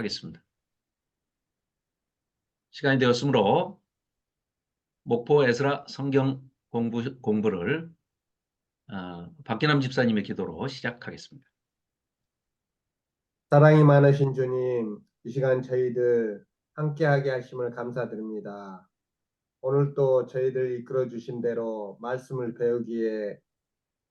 하겠습니다. 시간이 되었으므로 목포 에스라 성경 공부를 박기남 집사님의 기도로 시작하겠습니다. 사랑이 많으신 주님, 이 시간 저희들 함께하게 하심을 감사드립니다. 오늘 또 저희들 이끌어 주신 대로 말씀을 배우기에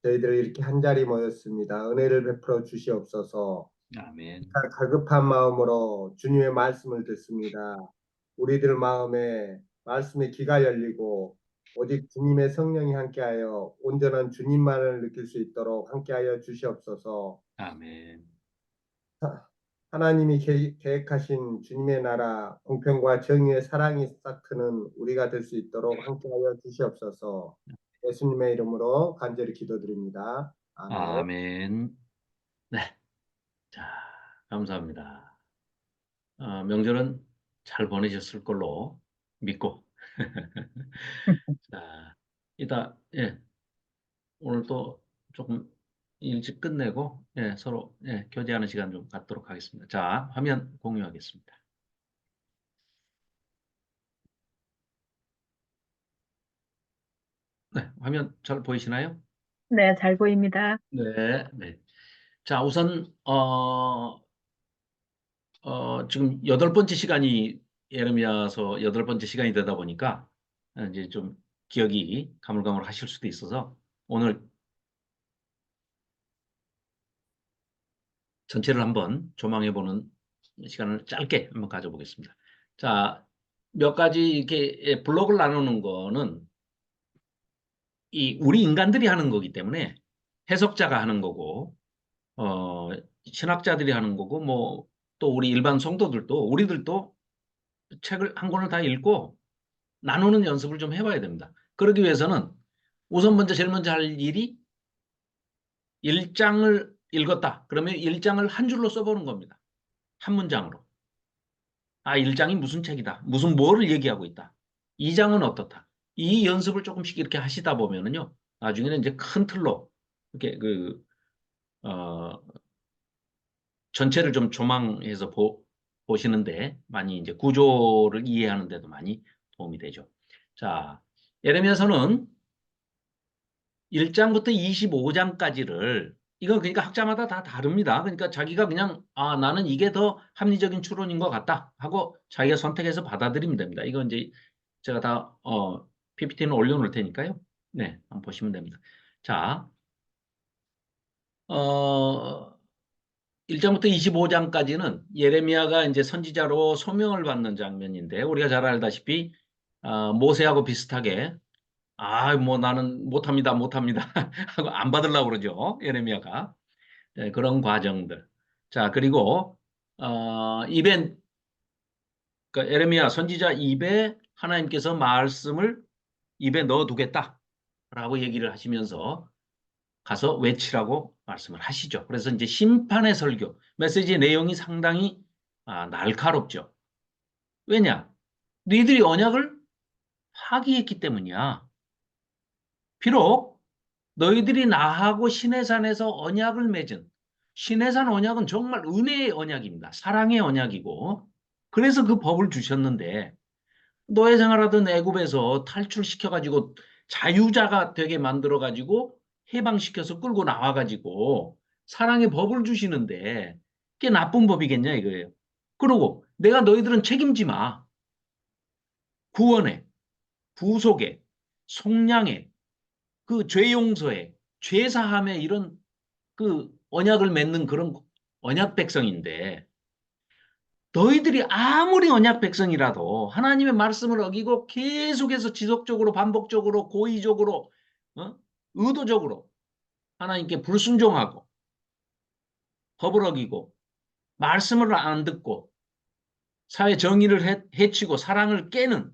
저희들 이렇게 한자리 모였습니다. 은혜를 베풀어 주시옵소서. 아멘. 갈급한 마음으로 주님의 말씀을 듣습니다. 우리들 마음에 말씀의 귀가 열리고 오직 주님의 성령이 함께하여 온전한 주님만을 느낄 수 있도록 함께하여 주시옵소서. 아멘. 하나님이 계획하신 주님의 나라, 공평과 정의의 사랑이 싹트는 우리가 될 수 있도록 함께하여 주시옵소서. 예수님의 이름으로 간절히 기도드립니다. 아멘. 아멘. 네. 자, 감사합니다. 명절은 잘 보내셨을 걸로 믿고. 자, 오늘 또 조금 일찍 끝내고, 서로, 교제하는 시간 좀 갖도록 하겠습니다. 자, 화면 공유하겠습니다. 네, 화면 잘 보이시나요? 네, 잘 보입니다. 네, 네. 자, 우선, 지금 8번째 시간이 예레미야서 8번째 시간이 되다 보니까 이제 좀 기억이 가물가물 하실 수도 있어서 오늘 전체를 한번 조망해보는 시간을 짧게 한번 가져보겠습니다. 자, 몇 가지 이렇게 블록을 나누는 거는 우리 인간들이 하는 거기 때문에 해석자가 하는 거고, 신학자들이 하는 거고, 뭐, 또 우리 일반 성도들도, 우리들도 책을 한 권을 다 읽고 나누는 연습을 좀 해봐야 됩니다. 그러기 위해서는 우선 제일 먼저 할 일이 1장을 읽었다. 그러면 1장을 한 줄로 써보는 겁니다. 한 문장으로. 1장이 무슨 책이다. 무슨 뭐를 얘기하고 있다. 2장은 어떻다. 이 연습을 조금씩 이렇게 하시다 보면은요. 나중에는 이제 큰 틀로 이렇게 전체를 좀 조망해서 보시는데 많이 이제 구조를 이해하는 데도 많이 도움이 되죠. 자, 예레미야서는 1장부터 25장까지를 이건 그러니까 학자마다 다 다릅니다. 그러니까 자기가 그냥 나는 이게 더 합리적인 추론인 것 같다 하고 자기가 선택해서 받아들이면 됩니다. 이건 이제 제가 다 PPT는 올려놓을 테니까요. 네, 한번 보시면 됩니다. 자, 1장부터 25장까지는 예레미야가 이제 선지자로 소명을 받는 장면인데 우리가 잘 알다시피 모세하고 비슷하게 뭐 나는 못합니다, 못합니다 하고 안 받으려고 그러죠. 예레미야가. 네, 그런 과정들. 자, 그리고 입에 그러니까 예레미야 선지자 입에 하나님께서 말씀을 입에 넣어두겠다라고 얘기를 하시면서 가서 외치라고 말씀을 하시죠. 그래서 이제 심판의 설교, 메시지의 내용이 상당히 날카롭죠. 왜냐? 너희들이 언약을 파기했기 때문이야. 비록 너희들이 나하고 시내산에서 언약을 맺은 시내산 언약은 정말 은혜의 언약입니다. 사랑의 언약이고 그래서 그 법을 주셨는데 노예 생활하던 애굽에서 탈출시켜가지고 자유자가 되게 만들어가지고 해방시켜서 끌고 나와가지고 사랑의 법을 주시는데 그게 나쁜 법이겠냐 이거예요. 그리고 내가 너희들은 책임지 마. 구원에, 구속에, 속량에, 그 죄 용서에, 죄 사함에 이런 그 언약을 맺는 그런 언약 백성인데 너희들이 아무리 언약 백성이라도 하나님의 말씀을 어기고 계속해서 지속적으로 반복적으로 고의적으로 의도적으로 하나님께 불순종하고 법을 어기고 말씀을 안 듣고 사회 정의를 해치고 사랑을 깨는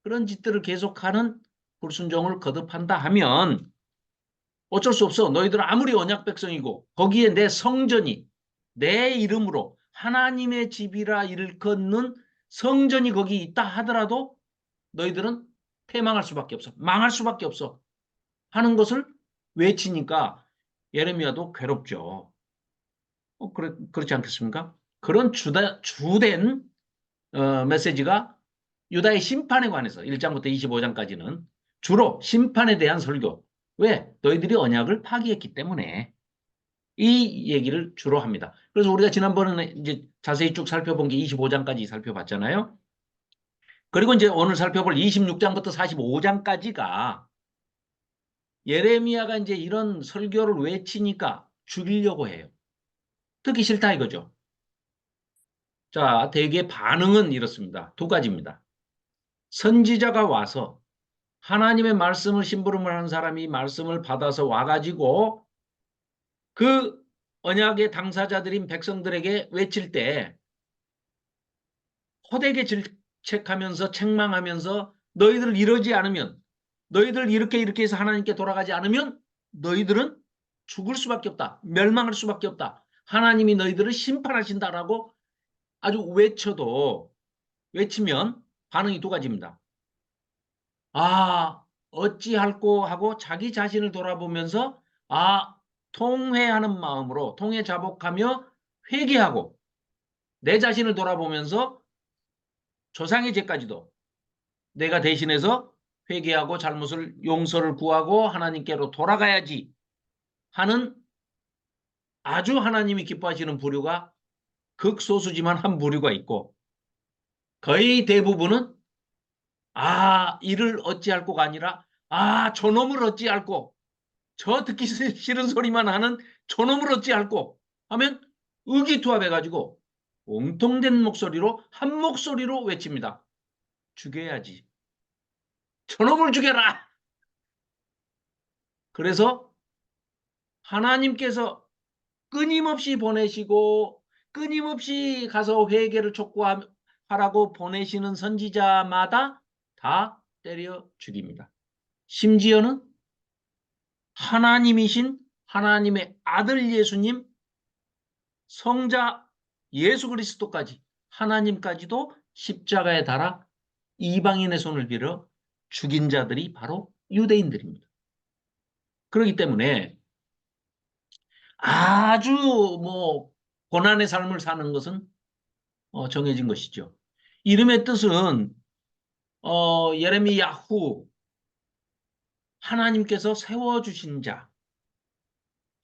그런 짓들을 계속하는 불순종을 거듭한다 하면 어쩔 수 없어. 너희들은 아무리 언약 백성이고 거기에 내 성전이 내 이름으로 하나님의 집이라 일컫는 성전이 거기 있다 하더라도 너희들은 패망할 수밖에 없어. 망할 수밖에 없어. 하는 것을 외치니까 예레미야도 괴롭죠. 그렇지 않겠습니까? 그런 주된 메시지가 유다의 심판에 관해서 1장부터 25장까지는 주로 심판에 대한 설교. 왜? 너희들이 언약을 파기했기 때문에 이 얘기를 주로 합니다. 그래서 우리가 지난번에 이제 자세히 쭉 살펴본 게 25장까지 살펴봤잖아요. 그리고 이제 오늘 살펴볼 26장부터 45장까지가 예레미야가 이제 이런 설교를 외치니까 죽이려고 해요. 듣기 싫다 이거죠. 자, 대개 반응은 이렇습니다. 두 가지입니다. 선지자가 와서 하나님의 말씀을 심부름을 하는 사람이 말씀을 받아서 와가지고 그 언약의 당사자들인 백성들에게 외칠 때 호되게 질책하면서 책망하면서 너희들 이러지 않으면 너희들 이렇게 해서 하나님께 돌아가지 않으면 너희들은 죽을 수밖에 없다. 멸망할 수밖에 없다. 하나님이 너희들을 심판하신다라고 아주 외치면 반응이 두 가지입니다. 아, 어찌할꼬 하고 자기 자신을 돌아보면서 통회하는 마음으로 통회 자복하며 회개하고 내 자신을 돌아보면서 조상의 죄까지도 내가 대신해서 회개하고 잘못을 용서를 구하고 하나님께로 돌아가야지 하는 아주 하나님이 기뻐하시는 부류가 극소수지만 한 부류가 있고 거의 대부분은 이를 어찌할꼬가 아니라 저놈을 어찌할꼬 저 듣기 싫은 소리만 하는 저놈을 어찌할꼬 하면 의기투합해가지고 공통된 목소리로 한 목소리로 외칩니다. 죽여야지. 저놈을 죽여라. 그래서 하나님께서 끊임없이 보내시고 끊임없이 가서 회개를 촉구하라고 보내시는 선지자마다 다 때려 죽입니다. 심지어는 하나님이신 하나님의 아들 예수님, 성자 예수 그리스도까지 하나님까지도 십자가에 달아 이방인의 손을 빌어 죽인 자들이 바로 유대인들입니다. 그렇기 때문에 아주 고난의 삶을 사는 것은 정해진 것이죠. 이름의 뜻은 예레미야후 하나님께서 세워주신 자.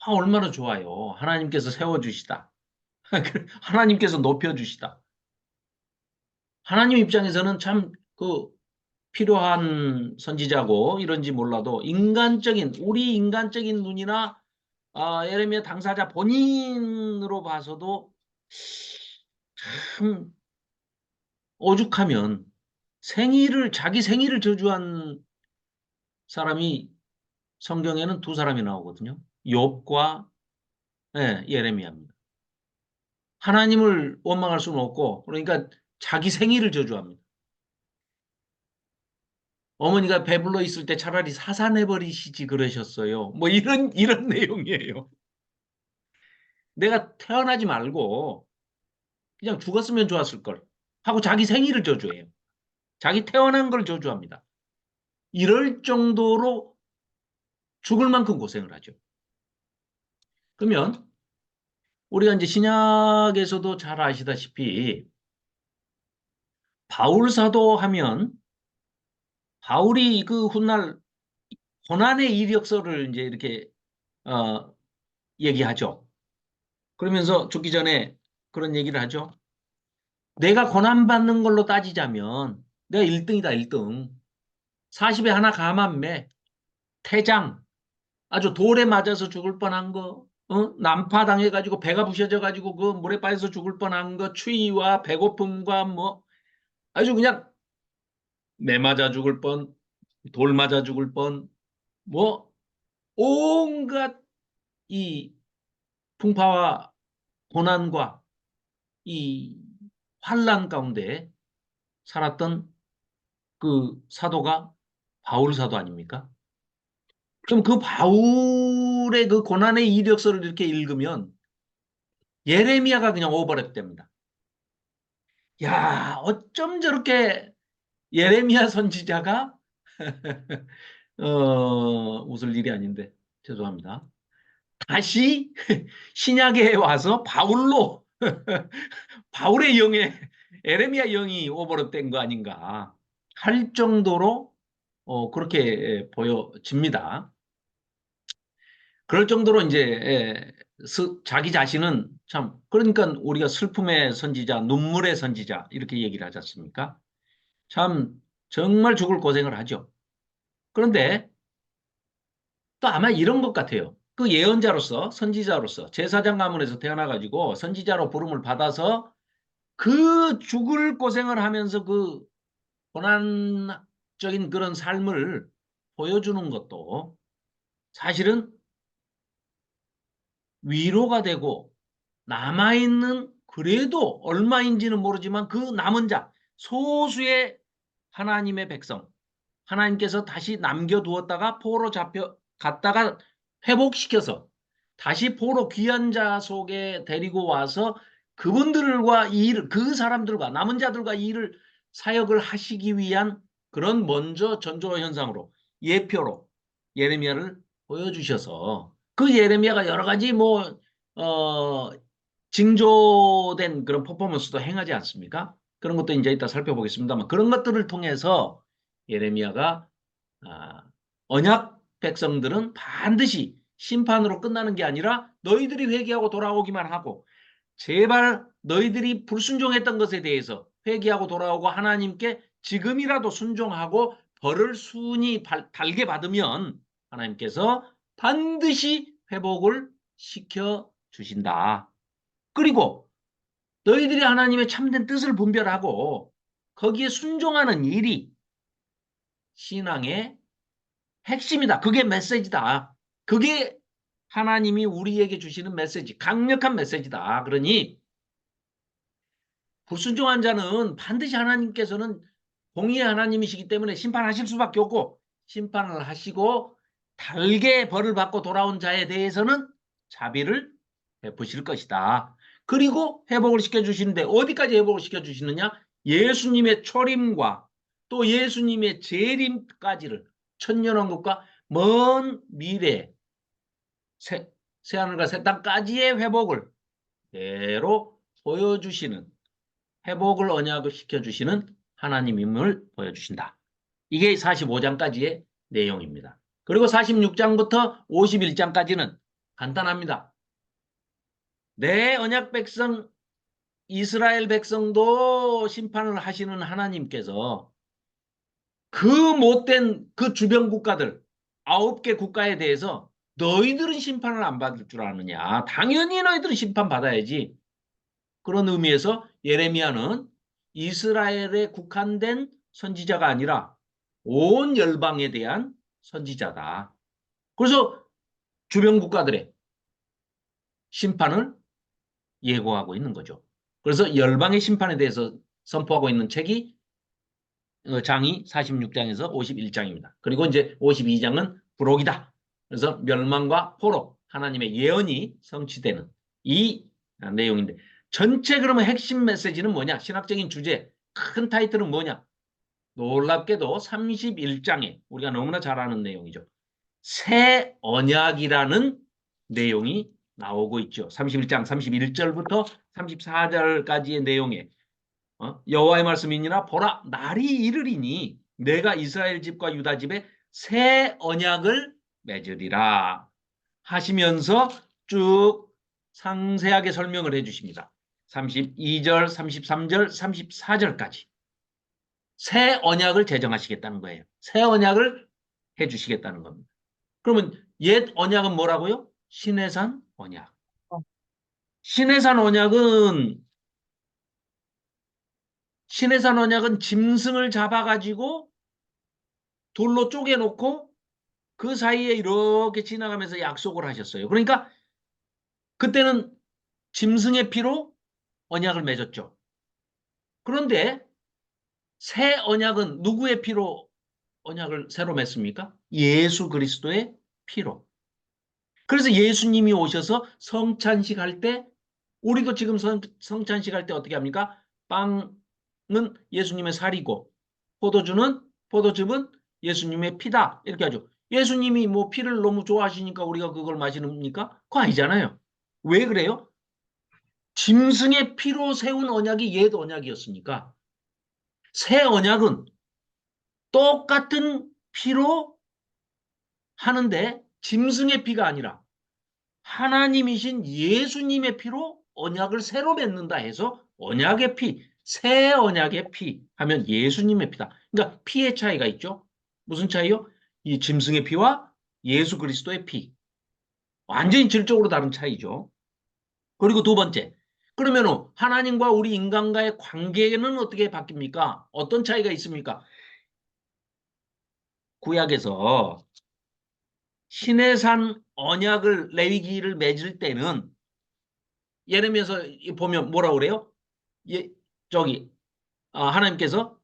얼마나 좋아요. 하나님께서 세워주시다. 하나님께서 높여주시다. 하나님 입장에서는 참 필요한 선지자고 이런지 몰라도 우리 인간적인 눈이나 예레미야 당사자 본인으로 봐서도 참 오죽하면 자기 생일을 저주한 사람이 성경에는 두 사람이 나오거든요. 욥과 예레미야입니다. 하나님을 원망할 수는 없고 그러니까 자기 생일을 저주합니다. 어머니가 배불러 있을 때 차라리 사산해버리시지 그러셨어요. 이런 내용이에요. 내가 태어나지 말고 그냥 죽었으면 좋았을 걸 하고 자기 생일을 저주해요. 자기 태어난 걸 저주합니다. 이럴 정도로 죽을 만큼 고생을 하죠. 그러면 우리가 이제 신약에서도 잘 아시다시피 바울 사도 하면 바울이 그 훗날 고난의 이력서를 이제 이렇게 얘기하죠. 그러면서 죽기 전에 그런 얘기를 하죠. 내가 고난받는 걸로 따지자면 내가 1등이다 1등. 40에 하나 감암매, 태장, 아주 돌에 맞아서 죽을 뻔한 거, 난파당해가지고 배가 부셔져가지고 그 물에 빠져서 죽을 뻔한 거, 추위와 배고픔과 아주 그냥 매 맞아 죽을 뻔, 돌 맞아 죽을 뻔, 온갖 이 풍파와 고난과 이 환난 가운데 살았던 그 사도가 바울 사도 아닙니까? 그럼 그 바울의 그 고난의 이력서를 이렇게 읽으면 예레미야가 그냥 오버랩 됩니다. 야, 어쩜 저렇게 예레미야 선지자가 웃을 일이 아닌데 죄송합니다. 다시 신약에 와서 바울로 바울의 영에 에레미야 영이 오버랩된 거 아닌가 할 정도로 그렇게 보여집니다. 그럴 정도로 이제 자기 자신은 참 그러니까 우리가 슬픔의 선지자, 눈물의 선지자 이렇게 얘기를 하지 않습니까? 참 정말 죽을 고생을 하죠. 그런데 또 아마 이런 것 같아요. 그 예언자로서 선지자로서 제사장 가문에서 태어나가지고 선지자로 부름을 받아서 그 죽을 고생을 하면서 그 고난적인 그런 삶을 보여주는 것도 사실은 위로가 되고 남아있는 그래도 얼마인지는 모르지만 그 남은 자 소수의 하나님의 백성 하나님께서 다시 남겨두었다가 포로 잡혀갔다가 회복시켜서 다시 포로 귀한 자 속에 데리고 와서 그분들과 그 사람들과 남은 자들과 이 일을 사역을 하시기 위한 그런 먼저 전조 현상으로 예표로 예레미야를 보여주셔서 그 예레미야가 여러 가지 어, 징조된 그런 퍼포먼스도 행하지 않습니까? 그런 것도 이제 이따 살펴보겠습니다만 그런 것들을 통해서 예레미야가 언약 백성들은 반드시 심판으로 끝나는 게 아니라 너희들이 회개하고 돌아오기만 하고 제발 너희들이 불순종했던 것에 대해서 회개하고 돌아오고 하나님께 지금이라도 순종하고 벌을 순히 달게 받으면 하나님께서 반드시 회복을 시켜 주신다. 그리고 너희들이 하나님의 참된 뜻을 분별하고 거기에 순종하는 일이 신앙의 핵심이다. 그게 메시지다. 그게 하나님이 우리에게 주시는 메시지, 강력한 메시지다. 그러니 불순종한 자는 반드시 하나님께서는 공의의 하나님이시기 때문에 심판하실 수밖에 없고 심판을 하시고 달게 벌을 받고 돌아온 자에 대해서는 자비를 베푸실 것이다. 그리고 회복을 시켜주시는데 어디까지 회복을 시켜주시느냐? 예수님의 초림과 또 예수님의 재림까지를 천년왕국과 먼 미래 새하늘과 새 땅까지의 회복을 대로 보여주시는 회복을 언약을 시켜주시는 하나님임을 보여주신다. 이게 45장까지의 내용입니다. 그리고 46장부터 51장까지는 간단합니다. 내 언약 백성 이스라엘 백성도 심판을 하시는 하나님께서 그 못된 그 주변 국가들 9개 국가에 대해서 너희들은 심판을 안 받을 줄 아느냐. 당연히 너희들은 심판받아야지. 그런 의미에서 예레미야는 이스라엘에 국한된 선지자가 아니라 온 열방에 대한 선지자다. 그래서 주변 국가들의 심판을 예고하고 있는 거죠. 그래서 열방의 심판에 대해서 선포하고 있는 책이 장이 46장에서 51장입니다. 그리고 이제 52장은 부록이다. 그래서 멸망과 포로 하나님의 예언이 성취되는 이 내용인데 전체 그러면 핵심 메시지는 뭐냐? 신학적인 주제 큰 타이틀은 뭐냐? 놀랍게도 31장에 우리가 너무나 잘 아는 내용이죠. 새 언약이라는 내용이 나오고 있죠. 31장 31절부터 34절까지의 내용에 여호와의 말씀이니라 보라 날이 이르리니 내가 이스라엘 집과 유다 집에 새 언약을 맺으리라 하시면서 쭉 상세하게 설명을 해주십니다. 32절, 33절, 34절까지 새 언약을 제정하시겠다는 거예요. 새 언약을 해주시겠다는 겁니다. 그러면 옛 언약은 뭐라고요? 시내산 언약. 시내산 언약은 짐승을 잡아가지고 돌로 쪼개놓고 그 사이에 이렇게 지나가면서 약속을 하셨어요. 그러니까 그때는 짐승의 피로 언약을 맺었죠. 그런데 새 언약은 누구의 피로 언약을 새로 맺습니까? 예수 그리스도의 피로. 그래서 예수님이 오셔서 성찬식 할 때 우리도 지금 성찬식 할 때 어떻게 합니까? 빵은 예수님의 살이고 포도즙은 예수님의 피다 이렇게 하죠. 예수님이 뭐 피를 너무 좋아하시니까 우리가 그걸 마시니까 그거 아니잖아요. 왜 그래요? 짐승의 피로 세운 언약이 옛 언약이었으니까 새 언약은 똑같은 피로 하는데 짐승의 피가 아니라 하나님이신 예수님의 피로 언약을 새로 맺는다 해서 언약의 피, 새 언약의 피 하면 예수님의 피다. 그러니까 피의 차이가 있죠. 무슨 차이요? 이 짐승의 피와 예수 그리스도의 피. 완전히 질적으로 다른 차이죠. 그리고 두 번째. 그러면 하나님과 우리 인간과의 관계는 어떻게 바뀝니까? 어떤 차이가 있습니까? 구약에서 시내산 언약을 레위기를 맺을 때는 예레미야서 보면 뭐라 그래요? 예, 저기 하나님께서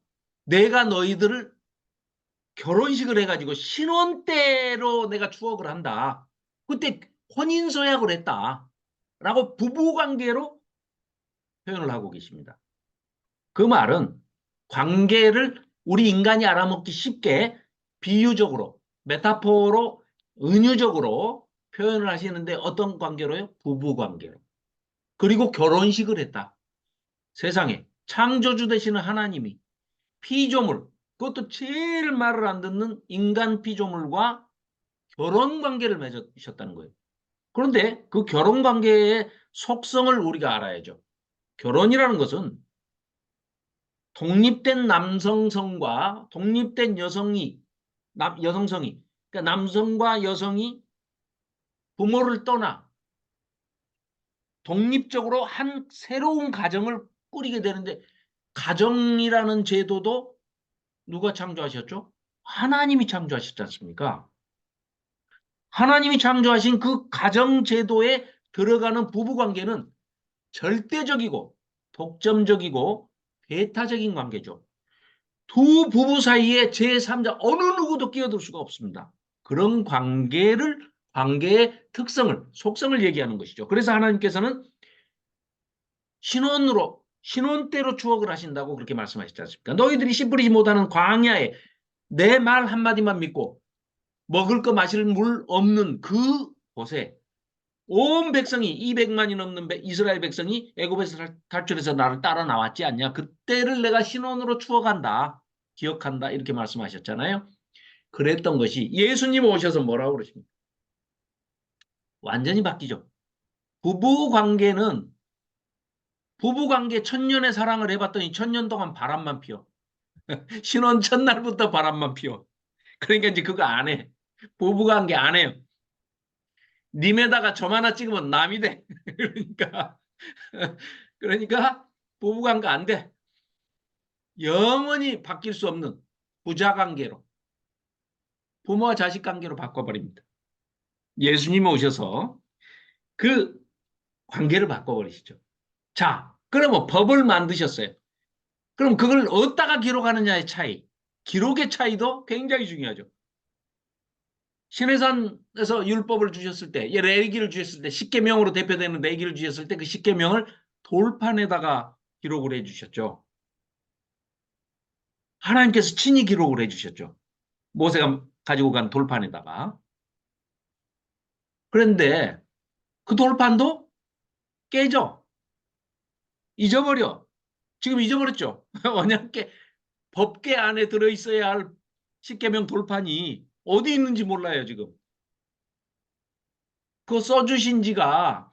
내가 너희들을 결혼식을 해가지고 신혼 때로 내가 추억을 한다. 그때 혼인서약을 했다. 라고 부부관계로 표현을 하고 계십니다. 그 말은 관계를 우리 인간이 알아먹기 쉽게 비유적으로, 메타포로, 은유적으로 표현을 하시는데 어떤 관계로요? 부부관계로. 그리고 결혼식을 했다. 세상에 창조주 되시는 하나님이 피조물, 그것도 제일 말을 안 듣는 인간 피조물과 결혼 관계를 맺으셨다는 거예요. 그런데 그 결혼 관계의 속성을 우리가 알아야죠. 결혼이라는 것은 독립된 남성성과 독립된 여성성이, 그러니까 남성과 여성이 부모를 떠나 독립적으로 한 새로운 가정을 꾸리게 되는데 가정이라는 제도도 누가 창조하셨죠? 하나님이 창조하셨지 않습니까? 하나님이 창조하신 그 가정제도에 들어가는 부부관계는 절대적이고 독점적이고 배타적인 관계죠. 두 부부 사이에 제3자 어느 누구도 끼어들 수가 없습니다. 그런 관계의 특성을, 속성을 얘기하는 것이죠. 그래서 하나님께서는 신혼 때로 추억을 하신다고 그렇게 말씀하셨지 않습니까? 너희들이 씨 뿌리지 못하는 광야에 내 말 한마디만 믿고 먹을 거 마실 물 없는 그 곳에 온 백성이 200만이 넘는 이스라엘 백성이 애굽에서 탈출해서 나를 따라 나왔지 않냐. 그때를 내가 신혼으로 추억한다. 기억한다. 이렇게 말씀하셨잖아요. 그랬던 것이 예수님 오셔서 뭐라고 그러십니까? 완전히 바뀌죠. 부부관계 천년의 사랑을 해봤더니 천년 동안 바람만 피워. 신혼 첫날부터 바람만 피워. 그러니까 이제 그거 안 해. 부부관계 안 해요. 님에다가 점 하나 찍으면 남이 돼. 그러니까 그러니까 부부관계 안 돼. 영원히 바뀔 수 없는 부자관계로 부모와 자식 관계로 바꿔버립니다. 예수님이 오셔서 그 관계를 바꿔버리시죠. 자, 그러면 법을 만드셨어요. 그럼 그걸 어디다가 기록하느냐의 차이. 기록의 차이도 굉장히 중요하죠. 시내산에서 율법을 주셨을 때, 레위기를 주셨을 때, 십계명으로 대표되는 레위기를 주셨을 때 그 십계명을 돌판에다가 기록을 해주셨죠. 하나님께서 친히 기록을 해주셨죠. 모세가 가지고 간 돌판에다가. 그런데 그 돌판도 깨져. 잊어버려. 지금 잊어버렸죠. 언약계 법계 안에 들어있어야 할 십계명 돌판이 어디 있는지 몰라요, 지금. 그거 써주신 지가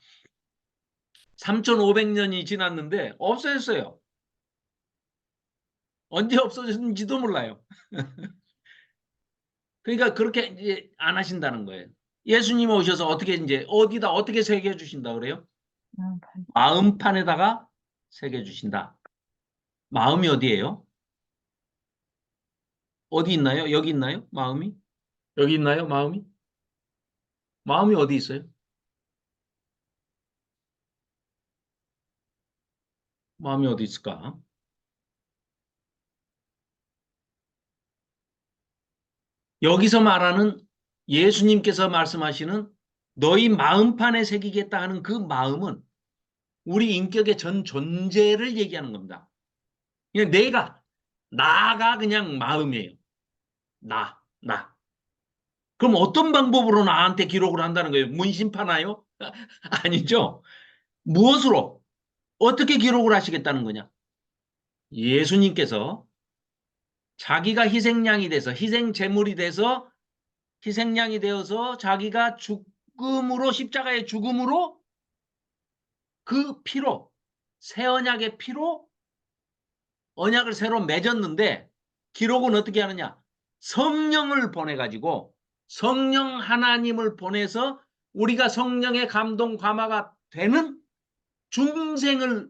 3,500년이 지났는데 없어졌어요. 언제 없어졌는지도 몰라요. 그러니까 그렇게 이제 안 하신다는 거예요. 예수님 오셔서 어떻게 이제 어디다 어떻게 새겨 주신다 그래요? 마음판에다가 새겨 주신다. 마음이 어디예요? 어디 있나요? 여기 있나요? 마음이? 여기 있나요? 마음이? 마음이 어디 있어요? 마음이 어디 있을까? 여기서 말하는 예수님께서 말씀하시는 너희 마음판에 새기겠다 하는 그 마음은 우리 인격의 전 존재를 얘기하는 겁니다. 그냥 나가 그냥 마음이에요. 나. 그럼 어떤 방법으로 나한테 기록을 한다는 거예요? 문신파나요? 아니죠. 무엇으로? 어떻게 기록을 하시겠다는 거냐? 예수님께서 자기가 희생양이 돼서 희생양이 되어서 자기가 죽음으로 십자가의 죽음으로 그 피로 새 언약의 피로 언약을 새로 맺었는데 기록은 어떻게 하느냐? 성령을 보내가지고 성령 하나님을 보내서 우리가 성령의 감동 감화가 되는 중생을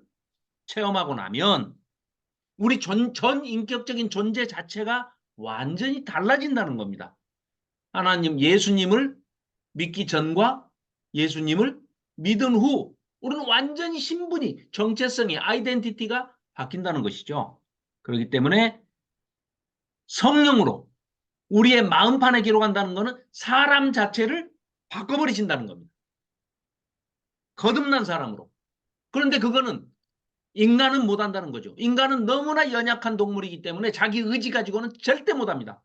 체험하고 나면 우리 전 인격적인 존재 자체가 완전히 달라진다는 겁니다. 하나님 예수님을 믿기 전과 예수님을 믿은 후 우리는 완전히 신분이 정체성이 아이덴티티가 바뀐다는 것이죠. 그렇기 때문에 성령으로 우리의 마음판에 기록한다는 것은 사람 자체를 바꿔버리신다는 겁니다. 거듭난 사람으로. 그런데 그거는 인간은 못한다는 거죠. 인간은 너무나 연약한 동물이기 때문에 자기 의지 가지고는 절대 못합니다.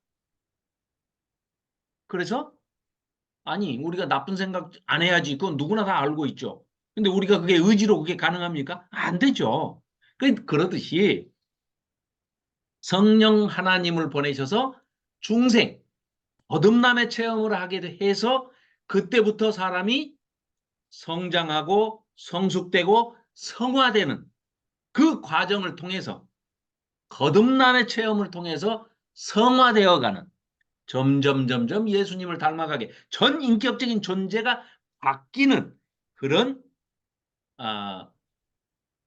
그래서 아니 우리가 나쁜 생각 안 해야지 그건 누구나 다 알고 있죠. 근데 우리가 그게 의지로 그게 가능합니까? 안 되죠. 그러듯이 성령 하나님을 보내셔서 중생 거듭남의 체험을 하게 해서 그때부터 사람이 성장하고 성숙되고 성화되는 그 과정을 통해서 거듭남의 체험을 통해서 성화되어가는 점점 예수님을 닮아가게 전 인격적인 존재가 바뀌는 그런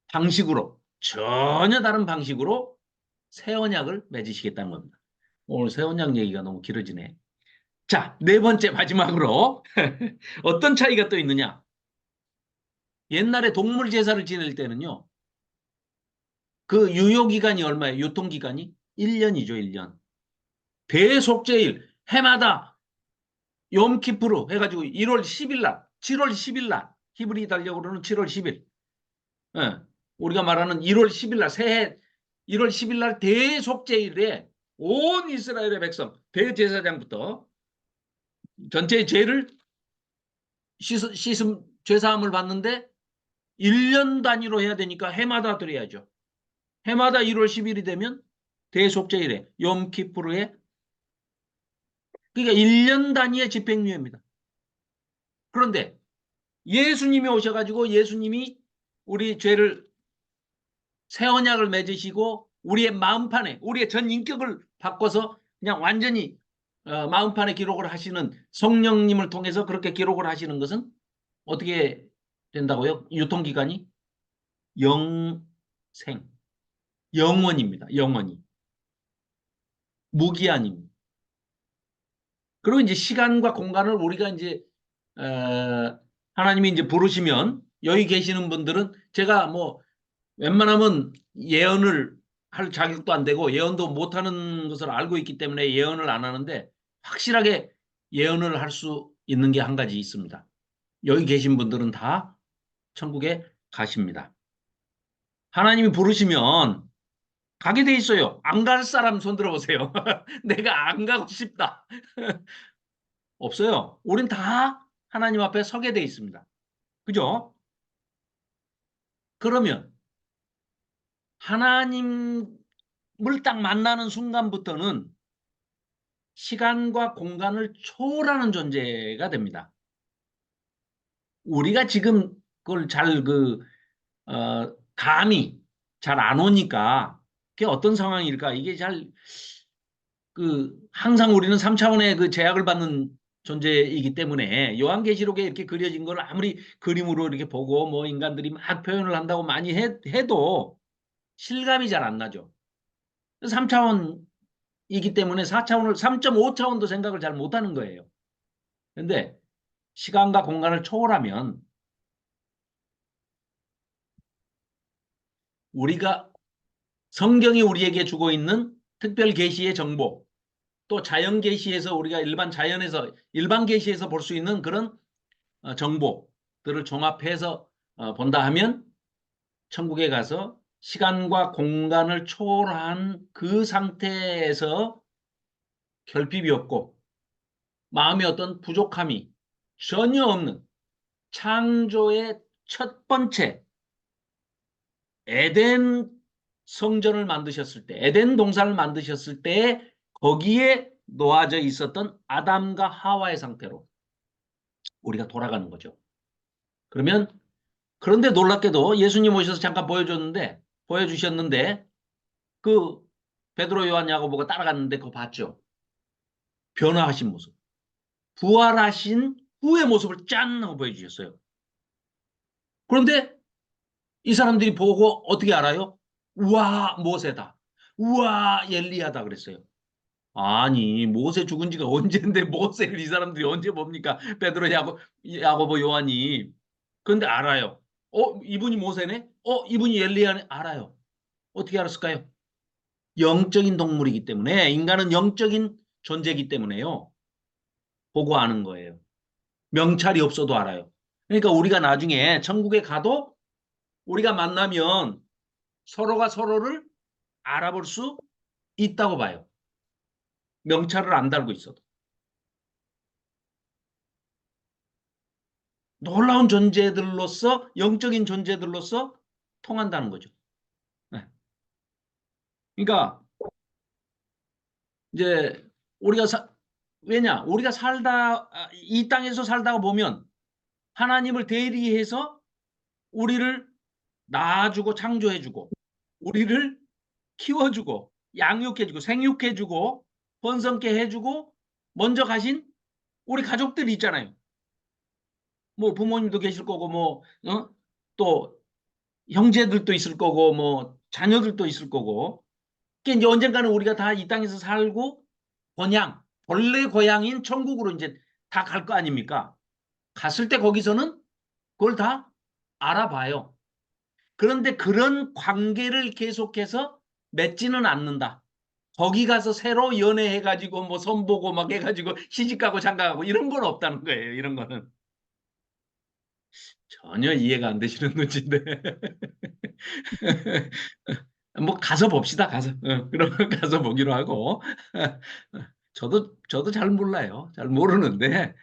방식으로 전혀 다른 방식으로 새 언약을 맺으시겠다는 겁니다. 오늘 새 언약 얘기가 너무 길어지네. 자, 네 번째 마지막으로 어떤 차이가 또 있느냐? 옛날에 동물 제사를 지낼 때는요. 그 유효기간이 얼마예요? 유통기간이? 1년이죠, 1년. 대속죄일 해마다 욤키프르 해가지고 1월 10일 날, 7월 10일 날 히브리 달력으로는 7월 10일. 예, 우리가 말하는 1월 10일 날 새해 1월 10일 날 대속죄일에 온 이스라엘의 백성 대제사장부터 전체의 죄를 씻음 죄사함을 받는데 1년 단위로 해야 되니까 해마다 드려야죠. 해마다 1월 10일이 되면 대속죄일에 욤키프르에 그러니까 1년 단위의 집행유예입니다. 그런데 예수님이 오셔가지고 예수님이 우리 죄를 새 언약을 맺으시고 우리의 마음판에 우리의 전 인격을 바꿔서 그냥 완전히 마음판에 기록을 하시는 성령님을 통해서 그렇게 기록을 하시는 것은 어떻게 된다고요? 유통기간이 영생, 영원입니다. 영원히. 무기한입니다. 그리고 이제 시간과 공간을 우리가 이제 하나님이 이제 부르시면 여기 계시는 분들은 제가 뭐 웬만하면 예언을 할 자격도 안 되고 예언도 못하는 것을 알고 있기 때문에 예언을 안 하는데 확실하게 예언을 할 수 있는 게 한 가지 있습니다. 여기 계신 분들은 다 천국에 가십니다. 하나님이 부르시면 가게 돼 있어요. 안 갈 사람 손 들어보세요. 내가 안 가고 싶다. 없어요. 우린 다 하나님 앞에 서게 돼 있습니다. 그죠? 그러면 하나님을 딱 만나는 순간부터는 시간과 공간을 초월하는 존재가 됩니다. 우리가 지금 그걸 감이 잘 안 오니까 그게 어떤 상황일까? 이게 항상 우리는 3차원의 그 제약을 받는 존재이기 때문에 요한계시록에 이렇게 그려진 걸 아무리 그림으로 이렇게 보고 뭐 인간들이 막 표현을 한다고 많이 해도 실감이 잘 안 나죠. 3차원이기 때문에 4차원을 3.5차원도 생각을 잘 못하는 거예요. 그런데 시간과 공간을 초월하면 우리가 성경이 우리에게 주고 있는 특별 계시의 정보 또 자연 계시에서 우리가 일반 계시에서 볼 수 있는 그런 정보들을 종합해서 본다 하면 천국에 가서 시간과 공간을 초월한 그 상태에서 결핍이 없고 마음의 어떤 부족함이 전혀 없는 창조의 첫 번째 에덴 성전을 만드셨을 때, 에덴 동산을 만드셨을 때 거기에 놓아져 있었던 아담과 하와의 상태로 우리가 돌아가는 거죠. 그러면 그런데 놀랍게도 예수님 오셔서 잠깐 보여주셨는데 그 베드로, 요한, 야고보가 따라갔는데 그거 봤죠? 변화하신 모습. 부활하신 후의 모습을 짠 하고 보여주셨어요. 그런데 이 사람들이 보고 어떻게 알아요? 우와, 모세다. 우와, 엘리야다 그랬어요. 아니, 모세 죽은 지가 언젠데 모세를 이 사람들이 언제 봅니까? 베드로, 야고보, 요한이. 그런데 알아요. 이분이 모세네? 이분이 엘리야네? 알아요. 어떻게 알았을까요? 영적인 동물이기 때문에, 인간은 영적인 존재이기 때문에요. 보고 아는 거예요. 명찰이 없어도 알아요. 그러니까 우리가 나중에 천국에 가도 우리가 만나면 서로가 서로를 알아볼 수 있다고 봐요. 명찰을 안 달고 있어도. 놀라운 존재들로서, 영적인 존재들로서 통한다는 거죠. 네. 그러니까 이제 우리가 왜냐? 우리가 이 땅에서 살다가 보면 하나님을 대리해서 우리를 낳아주고 창조해주고 우리를 키워주고 양육해주고 생육해주고 번성케 해주고 먼저 가신 우리 가족들이 있잖아요. 뭐 부모님도 계실 거고 또 형제들도 있을 거고 뭐 자녀들도 있을 거고. 그게 이제 언젠가는 우리가 다 이 땅에서 살고 본래 고향인 천국으로 이제 다 갈 거 아닙니까? 갔을 때 거기서는 그걸 다 알아봐요. 그런데 그런 관계를 계속해서 맺지는 않는다. 거기 가서 새로 연애해가지고 뭐 선보고 막 해가지고 시집가고 장가가고 이런 건 없다는 거예요. 이런 거는. 전혀 이해가 안 되시는 눈치인데. 뭐 가서 봅시다. 그럼 가서 보기로 하고. 저도 잘 몰라요. 잘 모르는데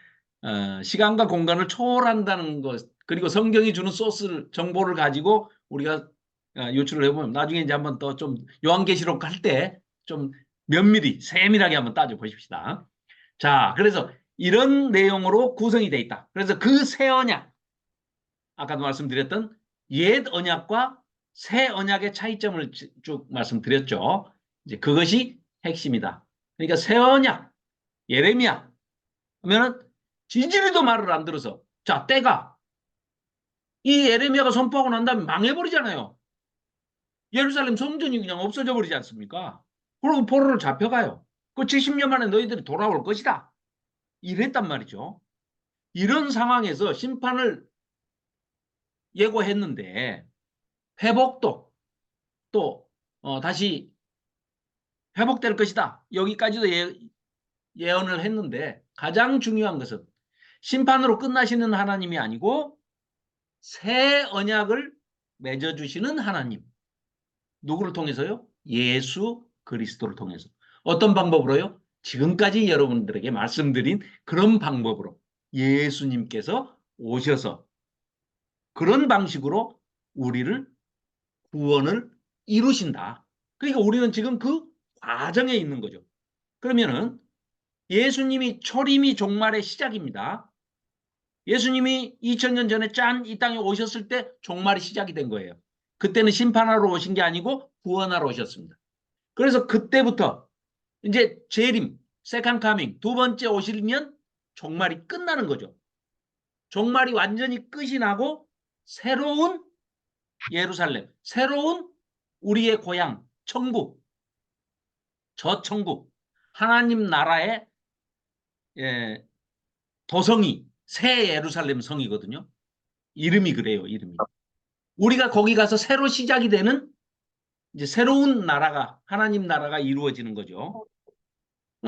시간과 공간을 초월한다는 것 그리고 성경이 주는 정보를 가지고 우리가 유출을 해보면 나중에 이제 한번 더 좀 요한계시록 할 때 좀 면밀히 세밀하게 한번 따져 보십시다. 자, 그래서 이런 내용으로 구성이 돼 있다. 그래서 그 새 언약 아까도 말씀드렸던 옛 언약과 새 언약의 차이점을 쭉 말씀드렸죠. 이제 그것이 핵심이다. 그러니까 새 언약, 예레미야 하면은 지지리도 말을 안 들어서 자, 때가 이 예레미야가 선포하고 난 다음에 망해버리잖아요. 예루살렘 성전이 그냥 없어져 버리지 않습니까? 그리고 포로로 잡혀가요. 그 70년 만에 너희들이 돌아올 것이다. 이랬단 말이죠. 이런 상황에서 심판을 예고했는데 회복도 또 다시 회복될 것이다. 여기까지도 예언을 했는데 가장 중요한 것은 심판으로 끝나시는 하나님이 아니고 새 언약을 맺어주시는 하나님. 누구를 통해서요? 예수 그리스도를 통해서. 어떤 방법으로요? 지금까지 여러분들에게 말씀드린 그런 방법으로 예수님께서 오셔서 그런 방식으로 우리를 구원을 이루신다. 그러니까 우리는 지금 그 과정에 있는 거죠. 그러면은 예수님이 초림이 종말의 시작입니다. 예수님이 2000년 전에 이 땅에 오셨을 때 종말이 시작이 된 거예요. 그때는 심판하러 오신 게 아니고 구원하러 오셨습니다. 그래서 그때부터 이제 재림, 세컨 카밍, 두 번째 오시면 종말이 끝나는 거죠. 종말이 완전히 끝이 나고 새로운 예루살렘, 새로운 우리의 고향, 천국, 저 천국, 하나님 나라의 도성이 새 예루살렘 성이거든요. 이름이 그래요, 이름이. 우리가 거기 가서 새로 시작이 되는 이제 새로운 나라가, 하나님 나라가 이루어지는 거죠.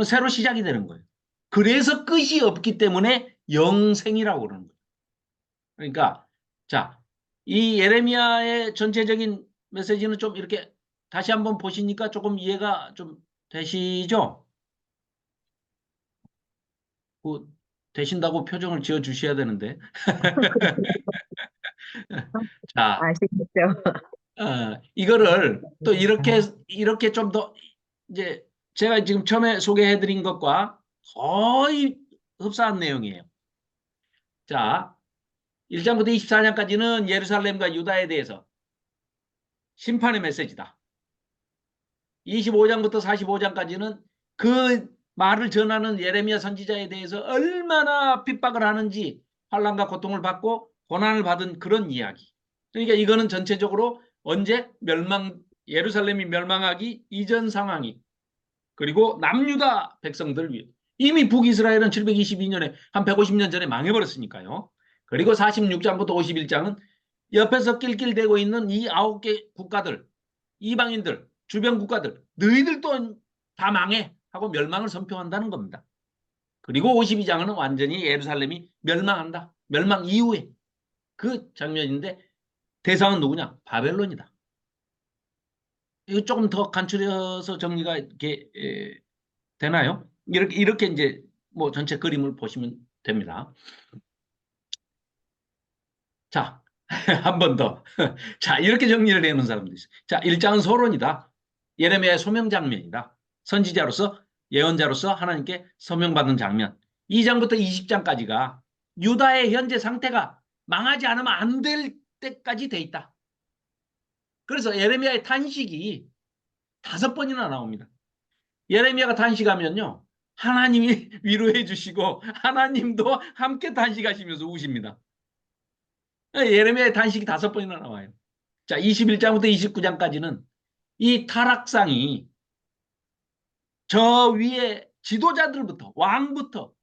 새로 시작이 되는 거예요. 그래서 끝이 없기 때문에 영생이라고 그러는 거예요. 그러니까, 자, 이 예레미야의 전체적인 메시지는 좀 이렇게 다시 한번 보시니까 조금 이해가 좀 되시죠? 그, 되신다고 표정을 지어 주셔야 되는데. 자, 아시겠죠? 이거를 또 이렇게 좀 더 이제 제가 지금 처음에 소개해드린 것과 거의 흡사한 내용이에요. 자, 1장부터 24장까지는 예루살렘과 유다에 대해서 심판의 메시지다. 25장부터 45장까지는 그 말을 전하는 예레미야 선지자에 대해서 얼마나 핍박을 하는지 환난과 고통을 받고 고난을 받은 그런 이야기. 그러니까 이거는 전체적으로 언제 예루살렘이 멸망하기 이전 상황이, 그리고 남유다 백성들 위해 이미 북이스라엘은 722년에 한 150년 전에 망해버렸으니까요. 그리고 46장부터 51장은 옆에서 낄낄대고 있는 이 9개 국가들, 이방인들, 주변 국가들, 너희들도 다 망해 하고 멸망을 선포한다는 겁니다. 그리고 52장은 완전히 예루살렘이 멸망한다. 멸망 이후에 그 장면인데 대상은 누구냐? 바벨론이다. 이거 조금 더 간추려서 정리가 이렇게 되나요? 이렇게 이제 뭐 전체 그림을 보시면 됩니다. 자, 한 번 더. 자, 이렇게 정리를 해놓은 사람도 있어요. 자, 1장은 서론이다. 예레미야의 소명 장면이다. 선지자로서, 예언자로서 하나님께 서명받은 장면. 2장부터 20장까지가 유다의 현재 상태가 망하지 않으면 안 될 때까지 돼 있다. 그래서 예레미야의 탄식이 5번이나 나옵니다. 예레미야가 탄식하면요, 하나님이 위로해 주시고 하나님도 함께 탄식하시면서 우십니다. 예레미야의 탄식이 5번이나 나와요. 자, 21장부터 29장까지는 이 타락상이 저 위에 지도자들부터, 왕부터,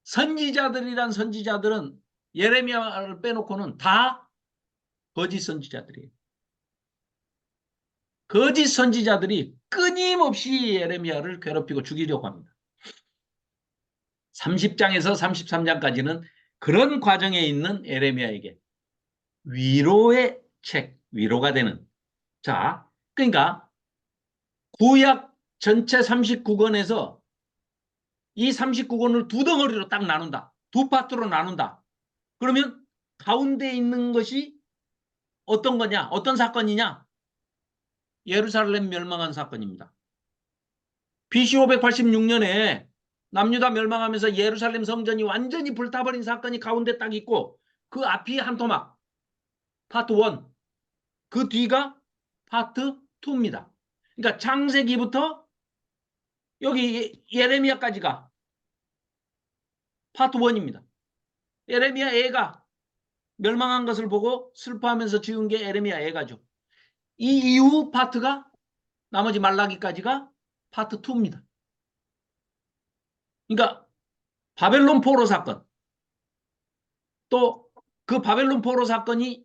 선지자들이란 선지자들은 예레미야를 빼놓고는 다 거짓 선지자들이에요. 거짓 선지자들이 끊임없이 예레미야를 괴롭히고 죽이려고 합니다. 30장에서 33장까지는 그런 과정에 있는 예레미야에게 위로의 책, 위로가 되는. 자, 그러니까 구약 전체 39권에서 이 39권을 두 덩어리로 딱 나눈다. 두 파트로 나눈다. 그러면 가운데 있는 것이 어떤 거냐? 어떤 사건이냐? 예루살렘 멸망한 사건입니다. BC 586년에 남유다 멸망하면서 예루살렘 성전이 완전히 불타버린 사건이 가운데 딱 있고, 그 앞이 한 토막, 파트 1, 그 뒤가 파트 2입니다. 그러니까 창세기부터 여기 예레미야까지가 파트 1입니다. 예레미야 애가 멸망한 것을 보고 슬퍼하면서 지은 게 예레미야 애가죠. 이 이후 파트가 나머지 말라기까지가 파트 2입니다. 그러니까 바벨론 포로 사건, 또 그 바벨론 포로 사건이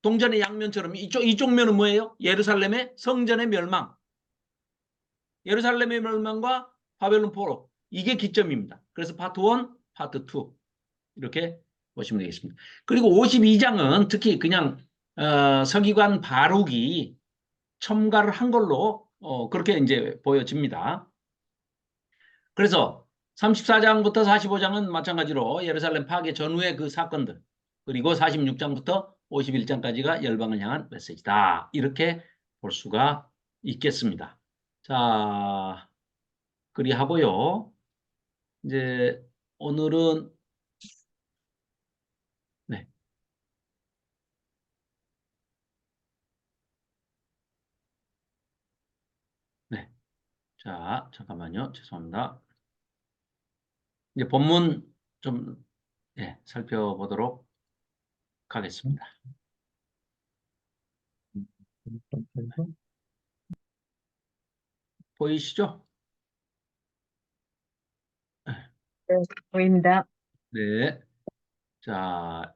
동전의 양면처럼 이쪽 면은 뭐예요? 예루살렘의 성전의 멸망, 예루살렘의 멸망과 바벨론 포로, 이게 기점입니다. 그래서 파트 1, 파트 2 이렇게 보시면 되겠습니다. 그리고 52장은 특히 그냥 서기관 바룩이 첨가를 한 걸로 그렇게 이제 보여집니다. 그래서 34장부터 45장은 마찬가지로 예루살렘 파괴 전후의 그 사건들, 그리고 46장부터 51장까지가 열방을 향한 메시지다. 이렇게 볼 수가 있겠습니다. 자, 그리하고요. 이제 오늘은 네, 네. 자, 잠깐만요. 죄송합니다. 이제 본문 좀 살펴보도록 하겠습니다. 보이시죠? 네, 보입니다. 네. 자,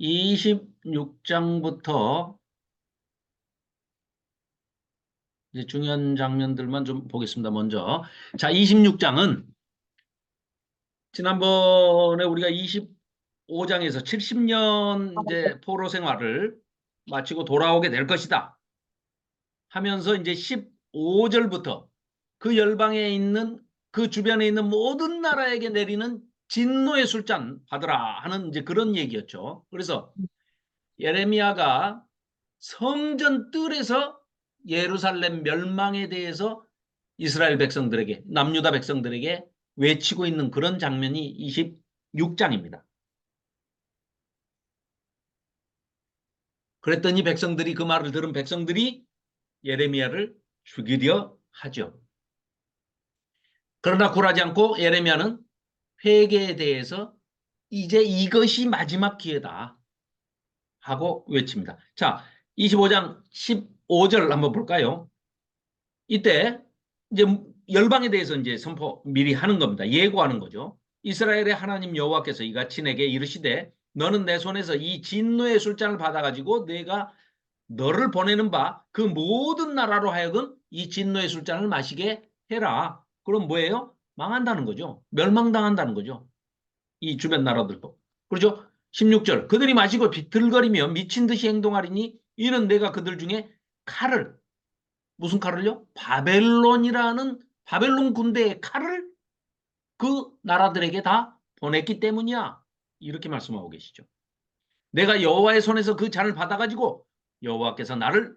26장부터 이제 중요한 장면들만 좀 보겠습니다. 먼저. 자, 26장은 지난번에 우리가 25장에서 70년 이제 포로 생활을 마치고 돌아오게 될 것이다 하면서 이제 15절부터 그 열방에 있는, 그 주변에 있는 모든 나라에게 내리는 진노의 술잔 받으라 하는 이제 그런 얘기였죠. 그래서 예레미야가 성전 뜰에서 예루살렘 멸망에 대해서 이스라엘 백성들에게, 남유다 백성들에게 외치고 있는 그런 장면이 26장입니다. 그랬더니 백성들이, 그 말을 들은 백성들이 예레미야를 죽이려 하죠. 그러나 굴하지 않고 예레미야는 회개에 대해서 이제 이것이 마지막 기회다 하고 외칩니다. 자, 25장 15절 한번 볼까요? 이때 이제 열방에 대해서 이제 선포 미리 하는 겁니다. 예고하는 거죠. 이스라엘의 하나님 여호와께서 이같이 내게 이르시되 너는 내 손에서 이 진노의 술잔을 받아가지고 내가 너를 보내는 바 그 모든 나라로 하여금 이 진노의 술잔을 마시게 해라. 그럼 뭐예요? 망한다는 거죠. 멸망당한다는 거죠. 이 주변 나라들도. 그렇죠? 16절 그들이 마시고 비틀거리며 미친 듯이 행동하리니 이는 내가 그들 중에 칼을, 무슨 칼을요? 바벨론이라는 바벨론 군대의 칼을 그 나라들에게 다 보냈기 때문이야. 이렇게 말씀하고 계시죠. 내가 여호와의 손에서 그 잔을 받아가지고 여호와께서 나를,